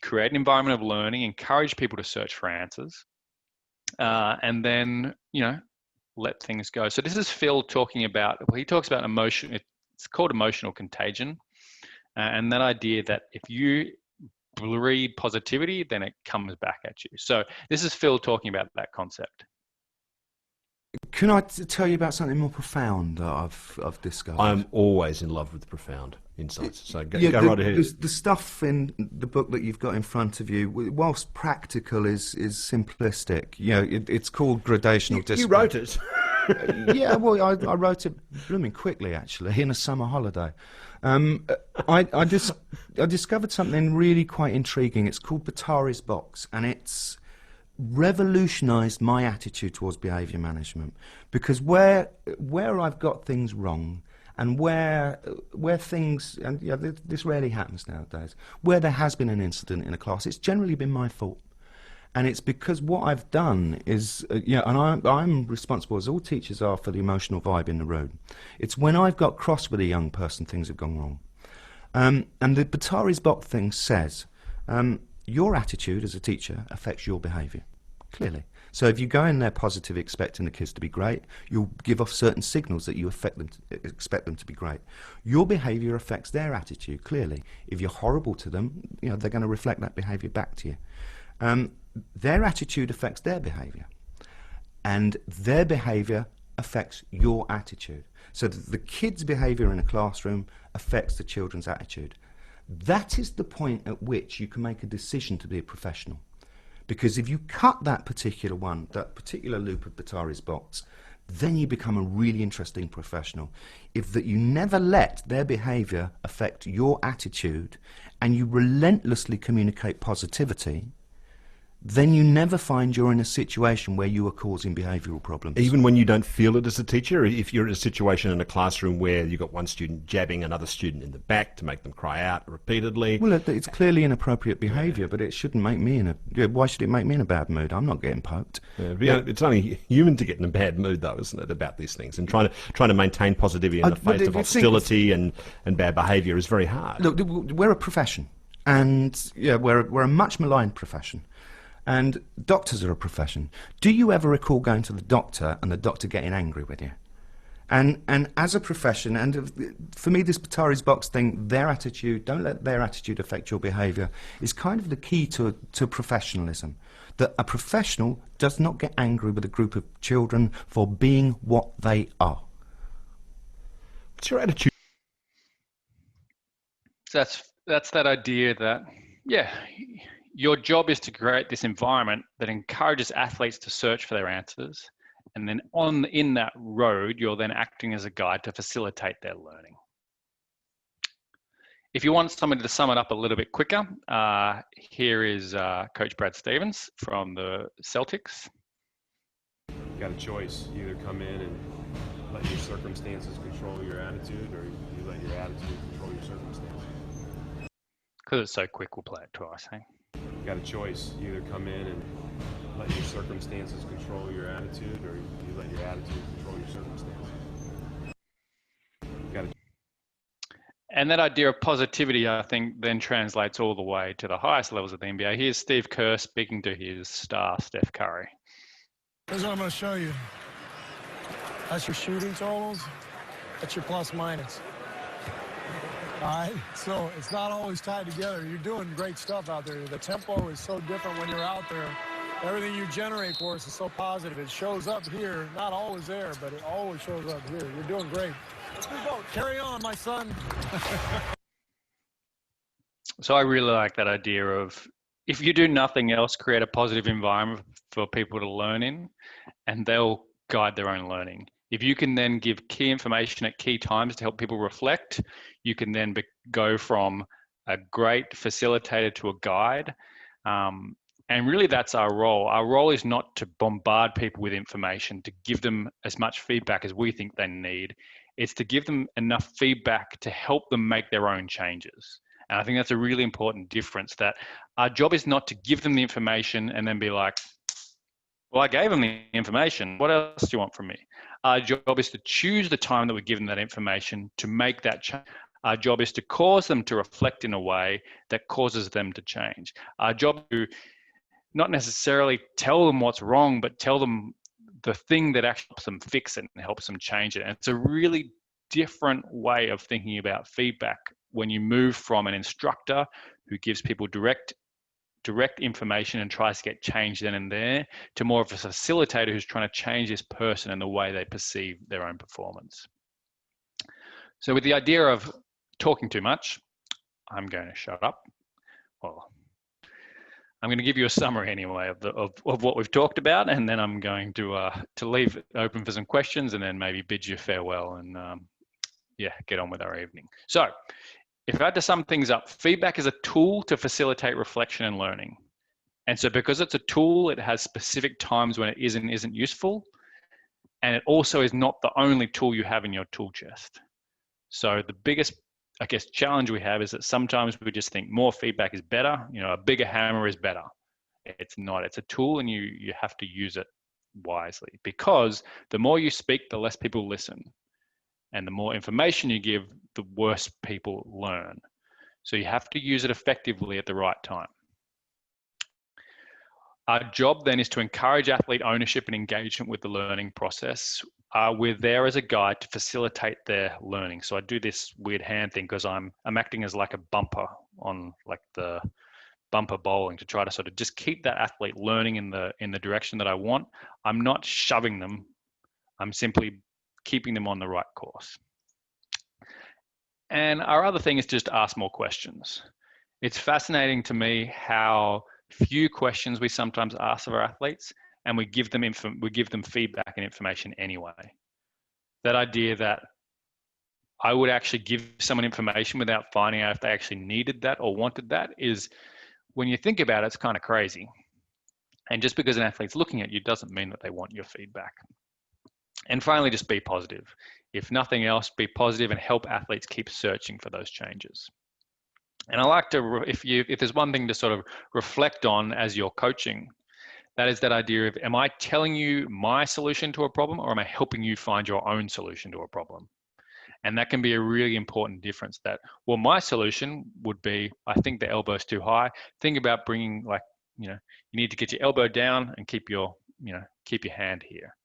create an environment of learning, encourage people to search for answers, and then, let things go. So this is Phil talking about, he talks about emotion. It's called emotional contagion. And that idea that if you breed positivity, then it comes back at you. So this is Phil talking about that concept. Can I tell you about something more profound that I've discovered? I'm always in love with profound insights. So go right ahead. The stuff in the book that you've got in front of you, whilst practical, is simplistic. It's called gradational discipline. You wrote it. Yeah, well, I wrote it blooming quickly, actually, in a summer holiday. I discovered something really quite intriguing. It's called Batari's Box, and it's revolutionised my attitude towards behaviour management, because where I've got things wrong, and where things, and this rarely happens nowadays, where there has been an incident in a class, it's generally been my fault. And it's because what I've done is, and I'm responsible, as all teachers are, for the emotional vibe in the room. It's when I've got cross with a young person, things have gone wrong. And the Batari's Box thing says, your attitude as a teacher affects your behaviour, clearly. So if you go in there positive, expecting the kids to be great, you'll give off certain signals that you expect them to be great. Your behaviour affects their attitude, clearly. If you're horrible to them, they're going to reflect that behaviour back to you. Their attitude affects their behaviour, and their behaviour affects your attitude. So the kids' behaviour in a classroom affects the children's attitude. That is the point at which you can make a decision to be a professional. Because if you cut that particular loop of Batari's Box, then you become a really interesting professional. If you never let their behaviour affect your attitude, and you relentlessly communicate positivity, then you never find you're in a situation where you are causing behavioural problems. Even when you don't feel it as a teacher, if you're in a situation in a classroom where you've got one student jabbing another student in the back to make them cry out repeatedly. Well, it's clearly inappropriate behaviour, but it shouldn't make me why should it make me in a bad mood? I'm not getting poked. It's only human to get in a bad mood, though, isn't it, about these things? And trying to maintain positivity in the face of hostility and bad behaviour is very hard. Look, we're a profession, and we're a much maligned profession. And doctors are a profession. Do you ever recall going to the doctor and the doctor getting angry with you? And as a profession, and for me, this Batari's box thing, their attitude, don't let their attitude affect your behaviour, is kind of the key to professionalism. That a professional does not get angry with a group of children for being what they are. What's your attitude? That's that idea that, your job is to create this environment that encourages athletes to search for their answers. And then in that road, you're then acting as a guide to facilitate their learning. If you want somebody to sum it up a little bit quicker, here is Coach Brad Stevens from the Celtics. You got a choice. You either come in and let your circumstances control your attitude, or you let your attitude control your circumstances. Because it's so quick, we'll play it twice, hey? You got a choice. You either come in and let your circumstances control your attitude, or you let your attitude control your circumstances. And that idea of positivity, I think, then translates all the way to the highest levels of the NBA. Here's Steve Kerr speaking to his star, Steph Curry. Here's what I'm going to show you. That's your shooting totals. That's your plus minus. All right, so it's not always tied together. You're doing great stuff out there. The tempo is so different when you're out there. Everything you generate for us is so positive. It shows up here, not always there, but it always shows up here. You're doing great. Let's go. Carry on, my son. So I really like that idea of, if you do nothing else, create a positive environment for people to learn in, and they'll guide their own learning. If you can then give key information at key times to help people reflect, you can then go from a great facilitator to a guide. And really that's our role. Our role is not to bombard people with information, to give them as much feedback as we think they need. It's to give them enough feedback to help them make their own changes. And I think that's a really important difference, that our job is not to give them the information and then be like, well, I gave them the information. What else do you want from me? Our job is to choose the time that we give them that information to make that change. Our job is to cause them to reflect in a way that causes them to change. Our job is to not necessarily tell them what's wrong, but tell them the thing that actually helps them fix it and helps them change it. And it's a really different way of thinking about feedback when you move from an instructor who gives people direct information and tries to get change then and there, to more of a facilitator who's trying to change this person and the way they perceive their own performance. So with the idea of talking too much, I'm going to shut up. Well, I'm going to give you a summary anyway of what we've talked about, and then I'm going to leave it open for some questions, and then maybe bid you farewell and get on with our evening. So if I had to sum things up, feedback is a tool to facilitate reflection and learning. And so because it's a tool, it has specific times when it is and isn't useful. And it also is not the only tool you have in your tool chest. So the biggest, I guess, challenge we have is that sometimes we just think more feedback is better. A bigger hammer is better. It's not. It's a tool, and you have to use it wisely, because the more you speak, the less people listen. And the more information you give, the worse people learn. So you have to use it effectively at the right time. Our job then is to encourage athlete ownership and engagement with the learning process. We're there as a guide to facilitate their learning. So I do this weird hand thing because I'm acting as like a bumper on like the bumper bowling, to try to sort of just keep that athlete learning in the direction that I want. I'm not shoving them. I'm simply keeping them on the right course. And our other thing is just ask more questions. It's fascinating to me how few questions we sometimes ask of our athletes, and we give them feedback and information anyway. That idea that I would actually give someone information without finding out if they actually needed that or wanted that is, when you think about it, it's kind of crazy. And just because an athlete's looking at you doesn't mean that they want your feedback. And finally, just be positive. If nothing else, be positive and help athletes keep searching for those changes. And I like to, if there's one thing to sort of reflect on as you're coaching, that is that idea of, am I telling you my solution to a problem, or am I helping you find your own solution to a problem? And that can be a really important difference. That, well, my solution would be, I think the elbow's too high. Think about bringing, like, you need to get your elbow down and keep your hand here.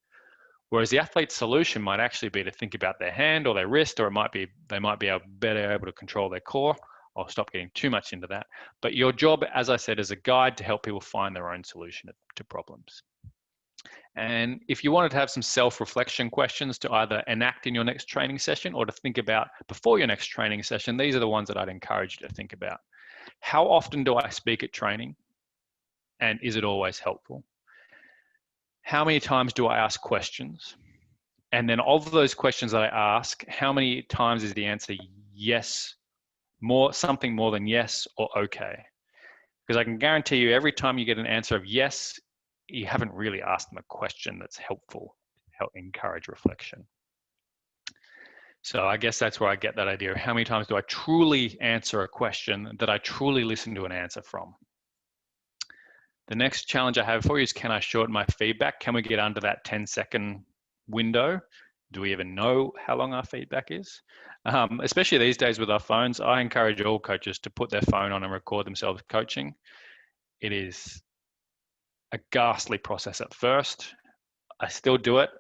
Whereas the athlete's solution might actually be to think about their hand or their wrist, or it might be they might be better able to control their core. I'll stop getting too much into that. But your job, as I said, is a guide to help people find their own solution to problems. And if you wanted to have some self-reflection questions to either enact in your next training session or to think about before your next training session, these are the ones that I'd encourage you to think about. How often do I speak at training? And is it always helpful? How many times do I ask questions? And then of those questions that I ask, how many times is the answer yes, something more than yes or okay? Because I can guarantee you every time you get an answer of yes, you haven't really asked them a question that's helpful, help encourage reflection. So I guess that's where I get that idea of how many times do I truly answer a question that I truly listen to an answer from. The next challenge I have for you is, can I shorten my feedback? Can we get under that 10-second window? Do we even know how long our feedback is? Especially these days with our phones, I encourage all coaches to put their phone on and record themselves coaching. It is a ghastly process at first. I still do it.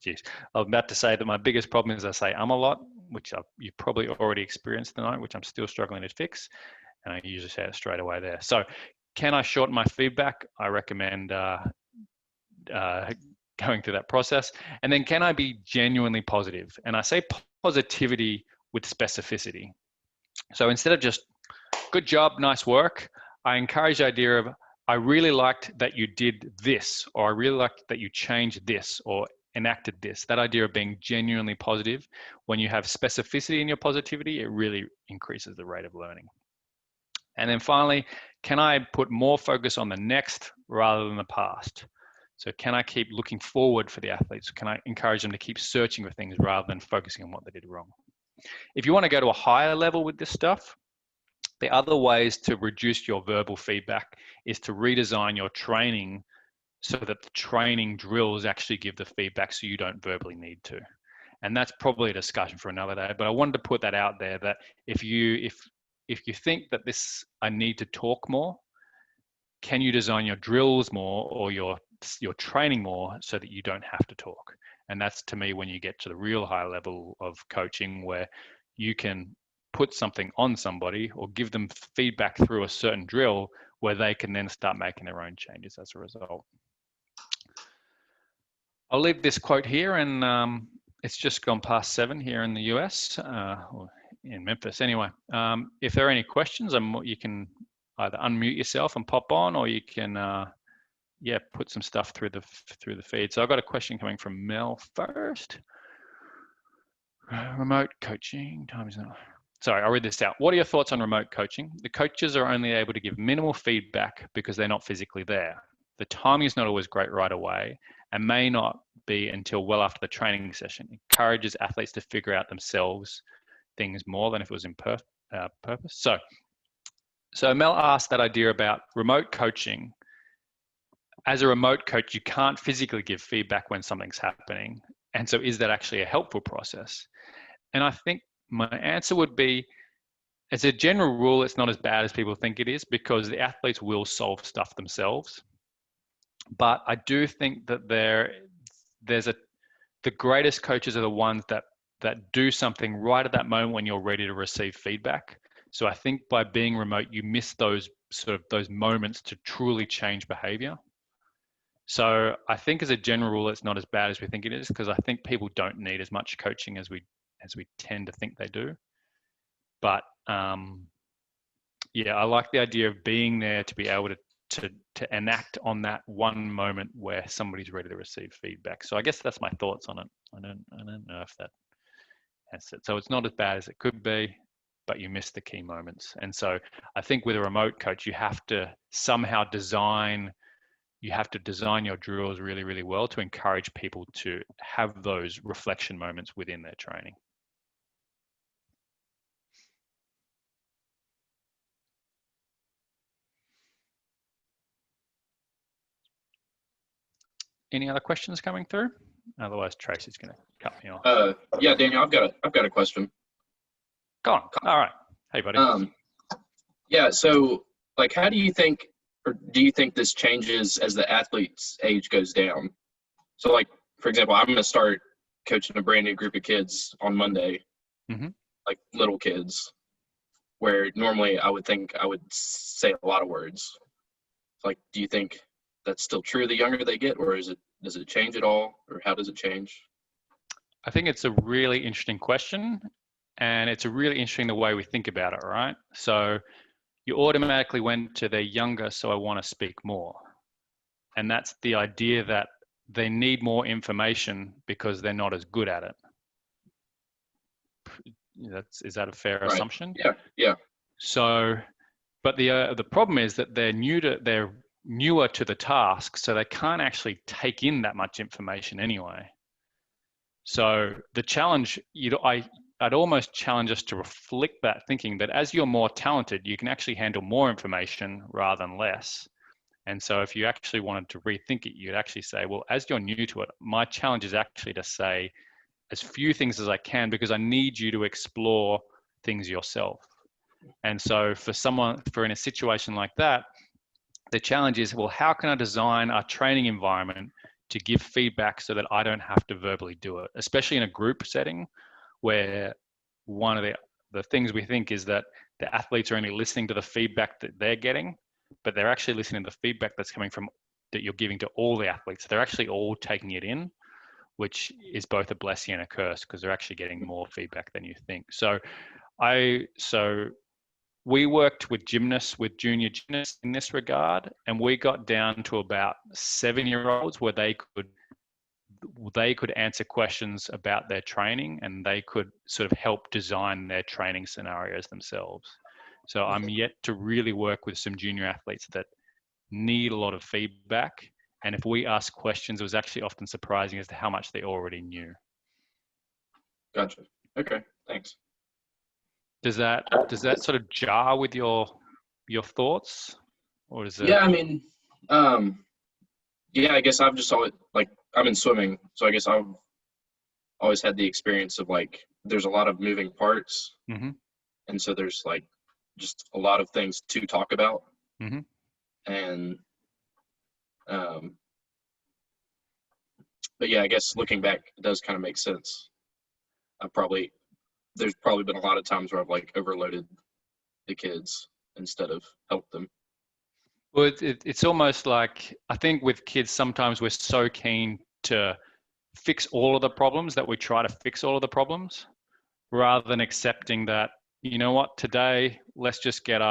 Geez, I'm about to say that my biggest problem is I say a lot, which you've probably already experienced tonight, which I'm still struggling to fix. And I usually say it straight away there. So can I shorten my feedback? I recommend going through that process. And then can I be genuinely positive? And I say positivity with specificity. So instead of just good job, nice work, I encourage the idea of, I really liked that you did this, or I really liked that you changed this or enacted this. That idea of being genuinely positive. When you have specificity in your positivity, it really increases the rate of learning. And then finally, can I put more focus on the next rather than the past? So can I keep looking forward for the athletes? Can I encourage them to keep searching for things rather than focusing on what they did wrong? If you want to go to a higher level with this stuff, the other ways to reduce your verbal feedback is to redesign your training so that the training drills actually give the feedback so you don't verbally need to. And that's probably a discussion for another day, but I wanted to put that out there, that if you think that I need to talk more, can you design your drills more or your training more so that you don't have to talk? And that's, to me, when you get to the real high level of coaching, where you can put something on somebody or give them feedback through a certain drill where they can then start making their own changes as a result. I'll leave this quote here, and it's just gone past 7 here in the US, or in Memphis anyway. If there are any questions, you can either unmute yourself and pop on, or you can put some stuff through the feed. So I've got a question coming from Mel first. Remote coaching, time is not. Sorry, I'll read this out. What are your thoughts on remote coaching? The coaches are only able to give minimal feedback because they're not physically there. The timing is not always great right away and may not be until well after the training session. It encourages athletes to figure out themselves things more than if it was in purpose. So Mel asked that idea about remote coaching. As a remote coach, you can't physically give feedback when something's happening. And so is that actually a helpful process? And I think my answer would be, as a general rule, it's not as bad as people think it is, because the athletes will solve stuff themselves. But I do think that the greatest coaches are the ones that do something right at that moment when you're ready to receive feedback. So I think by being remote, you miss those moments to truly change behavior. So I think as a general rule, it's not as bad as we think it is, because I think people don't need as much coaching as we tend to think they do. But I like the idea of being there to be able to enact on that one moment where somebody's ready to receive feedback. So I guess that's my thoughts on it. I don't know if that answers it. So it's not as bad as it could be. but you miss the key moments. And so I think with a remote coach, you have to somehow design your drills really, really well to encourage people to have those reflection moments within their training. Any other questions coming through? Otherwise, Tracy's going to cut me off. Yeah, Daniel, I've got a question. Go on. All right. Hey, buddy. Yeah. So, like, how do you think, or do you think this changes as the athlete's age goes down? So, like, for example, I'm going to start coaching a brand new group of kids on Monday, like little kids, where normally I would think I would say a lot of words. Like, do you think that's still true the younger they get, or does it change at all, or how does it change? I think it's a really interesting question, and it's a really interesting the way we think about it, right? So you automatically went to they're younger, so I want to speak more. And that's the idea that they need more information because they're not as good at it. Is that a fair assumption? Yeah. So, but the problem is that they're newer to the task, so they can't actually take in that much information anyway. So the challenge, I'd almost challenge us to reflect that thinking that as you're more talented, you can actually handle more information rather than less. And so if you actually wanted to rethink it, you'd actually say, well, as you're new to it, my challenge is actually to say as few things as I can, because I need you to explore things yourself. And so for in a situation like that, the challenge is, well, how can I design our training environment to give feedback so that I don't have to verbally do it, especially in a group setting where one of the things we think is that the athletes are only listening to the feedback that they're getting, but they're actually listening to the feedback that's coming from that you're giving to all the athletes. They're actually all taking it in, which is both a blessing and a curse because they're actually getting more feedback than you think. So we worked with junior gymnasts in this regard, and we got down to about 7-year-olds where they could answer questions about their training, and they could sort of help design their training scenarios themselves. So I'm yet to really work with some junior athletes that need a lot of feedback. And if we ask questions, it was actually often surprising as to how much they already knew. Gotcha. Okay, thanks. Does that sort of jar with your thoughts, or is it? Yeah, I mean, I guess I've just always, like, I'm in swimming, so I guess I've always had the experience of, like, there's a lot of moving parts, and so there's, like, just a lot of things to talk about, and but yeah, I guess looking back, it does kind of make sense. There's probably been a lot of times where I've, like, overloaded the kids instead of helped them. Well, it's almost like, I think with kids, sometimes we're so keen to fix all of the problems that we try to fix all of the problems rather than accepting that, you know what, today, let's just get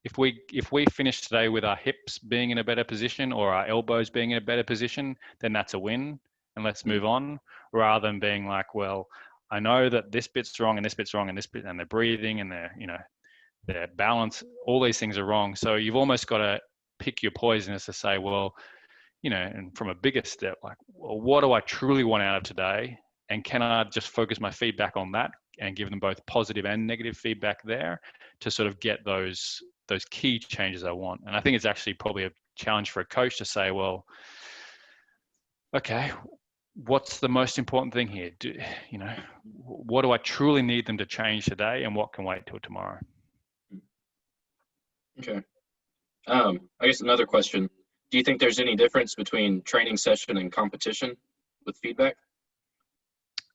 if we finish today with our hips being in a better position or our elbows being in a better position, then that's a win, and let's move on, rather than being like, well, I know that this bit's wrong and this bit's wrong and this bit, and their breathing and their balance, all these things are wrong. So you've almost got to pick your poison as to say, well, and from a bigger step, like, well, what do I truly want out of today? And can I just focus my feedback on that and give them both positive and negative feedback there to sort of get those key changes I want? And I think it's actually probably a challenge for a coach to say, well, okay, what's the most important thing here? What do I truly need them to change today, and what can wait till tomorrow? Okay. I guess another question. Do you think there's any difference between training session and competition with feedback?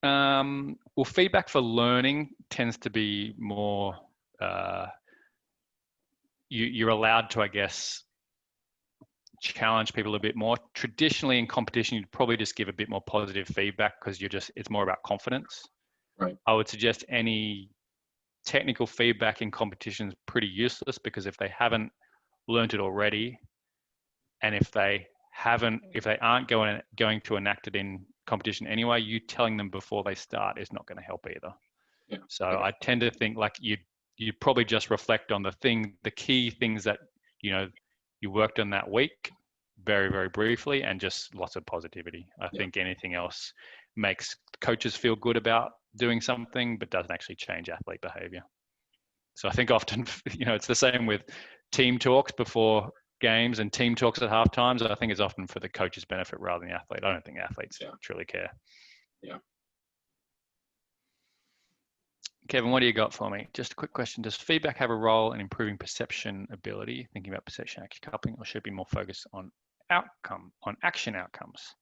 Well, feedback for learning tends to be more, you're allowed to, I guess, challenge people a bit more. Traditionally in competition, you'd probably just give a bit more positive feedback because it's more about confidence. Right. I would suggest any technical feedback in competition is pretty useless, because if they haven't learned it already, and if they aren't going to enact it in competition anyway, you telling them before they start is not going to help either. Yeah. So I tend to think like you you probably just reflect on the key things that, you know, you worked on that week very, very briefly, and just lots of positivity. I think anything else makes coaches feel good about doing something, but doesn't actually change athlete behavior. So I think often, you know, it's the same with team talks before games and team talks at halftime. So I think it's often for the coach's benefit rather than the athlete. I don't think athletes truly care. Yeah. Kevin, what do you got for me? Just a quick question. Does feedback have a role in improving perception ability, thinking about perception action coupling, or should it be more focused on action outcomes?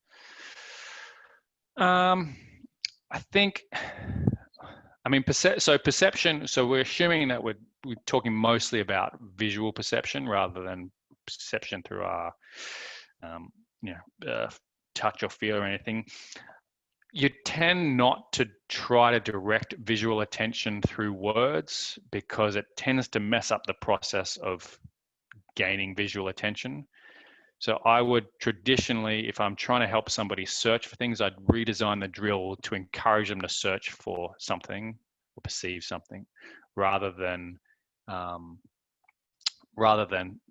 I think, I mean, perception, so we're assuming that we're talking mostly about visual perception rather than perception through our, touch or feel or anything. You tend not to try to direct visual attention through words because it tends to mess up the process of gaining visual attention. So I would traditionally, if I'm trying to help somebody search for things, I'd redesign the drill to encourage them to search for something or perceive something rather than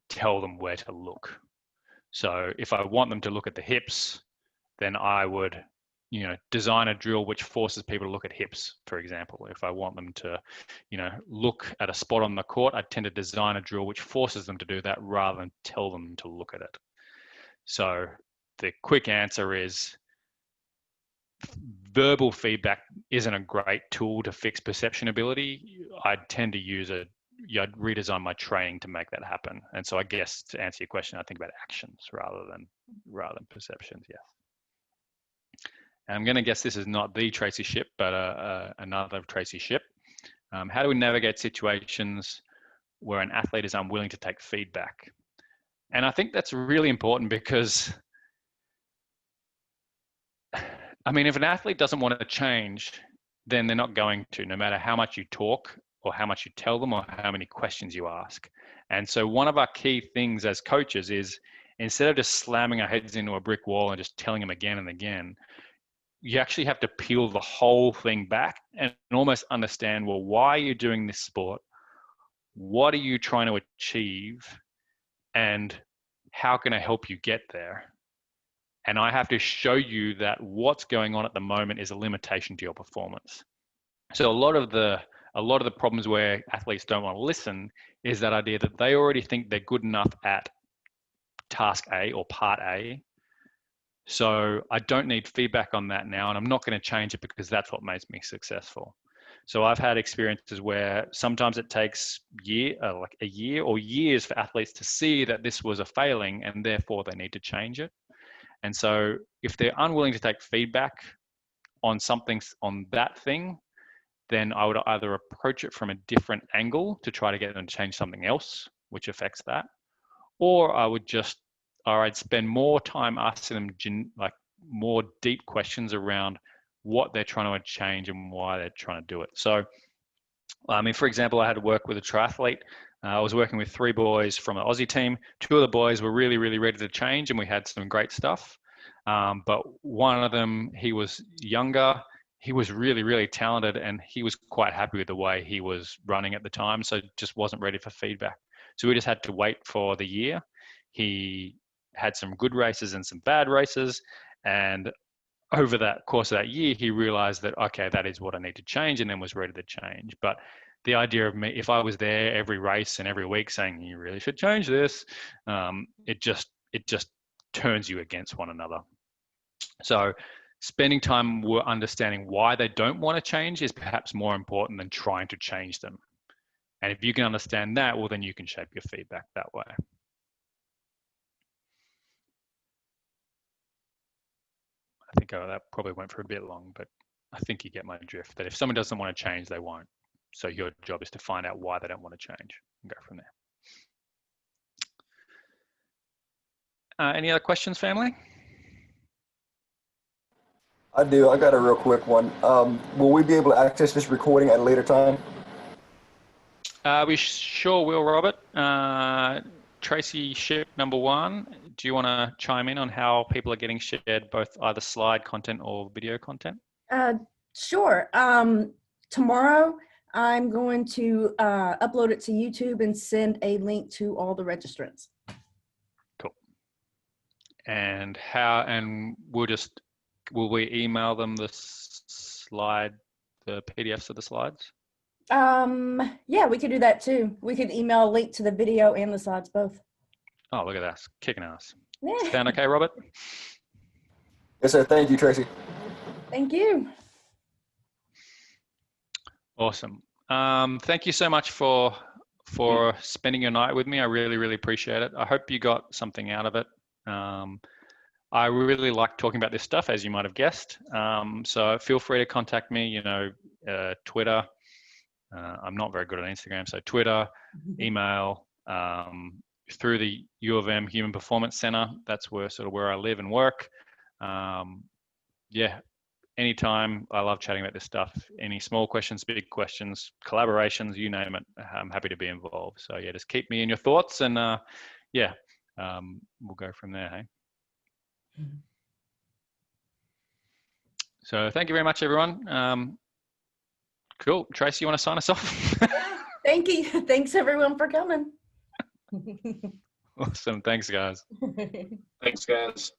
tell them where to look. So if I want them to look at the hips, then I would, you know, design a drill which forces people to look at hips, for example. If I want them to, you know, look at a spot on the court, I tend to design a drill which forces them to do that rather than tell them to look at it. So the quick answer is verbal feedback isn't a great tool to fix perception ability. I'd tend to use I'd redesign my training to make that happen. And so I guess to answer your question, I think about actions rather than perceptions. Yes. And I'm going to guess this is not the Tracy Shipp, but another Tracy Shipp. How do we navigate situations where an athlete is unwilling to take feedback? And I think that's really important because, I mean, if an athlete doesn't want to change, then they're not going to, no matter how much you talk or how much you tell them or how many questions you ask. And so one of our key things as coaches is, instead of just slamming our heads into a brick wall and just telling them again and again, you actually have to peel the whole thing back and almost understand, well, why are you doing this sport? What are you trying to achieve? And how can I help you get there? And I have to show you that what's going on at the moment is a limitation to your performance. So a lot of the problems where athletes don't want to listen is that idea that they already think they're good enough at task A or part A. So I don't need feedback on that now, and I'm not going to change it because that's what makes me successful. So I've had experiences where sometimes it takes like a year or years for athletes to see that this was a failing and therefore they need to change it. And so if they're unwilling to take feedback on something, on that thing, then I would either approach it from a different angle to try to get them to change something else, which affects that, or I'd spend more time asking them like more deep questions around what they're trying to change and why they're trying to do it. So, I mean, for example, I had to work with a triathlete. I was working with 3 boys from an Aussie team. 2 of the boys were really, really ready to change, and we had some great stuff. But one of them, he was younger. He was really, really talented, and he was quite happy with the way he was running at the time, so just wasn't ready for feedback. So we just had to wait for the year. He had some good races and some bad races, and over that course of that year, he realized that, okay, that is what I need to change, and then was ready to change. But the idea of me, if I was there every race and every week saying, you really should change this, it just turns you against one another. So spending time understanding why they don't want to change is perhaps more important than trying to change them. And if you can understand that, well, then you can shape your feedback that way. I think that probably went for a bit long, but I think you get my drift, that if someone doesn't want to change, they won't. So your job is to find out why they don't want to change and go from there. Any other questions, family? I do. I got a real quick one. Will we be able to access this recording at a later time? We sure will, Robert. Tracy Shipp, number 1. Do you want to chime in on how people are getting shared both either slide content or video content? Sure. Tomorrow, I'm going to upload it to YouTube and send a link to all the registrants. Cool. And will we email them the PDFs of the slides? Yeah, we could do that too. We could email a link to the video and the slides both. Oh, look at that. Kicking ass. Yeah. Sound okay, Robert? Yes, sir. Thank you, Tracy. Thank you. Awesome. Thank you so much for spending your night with me. I really, really appreciate it. I hope you got something out of it. I really like talking about this stuff, as you might have guessed. So feel free to contact me, Twitter. I'm not very good on Instagram, so Twitter, email, through the U of M Human Performance Center. That's where I live and work. Yeah, anytime. I love chatting about this stuff. Any small questions, big questions, collaborations, you name it. I'm happy to be involved. So yeah, just keep me in your thoughts, and we'll go from there. Hey. So thank you very much, everyone. Cool. Tracy, you want to sign us off? Thank you. Thanks everyone for coming. Awesome. Thanks, guys. Thanks, guys.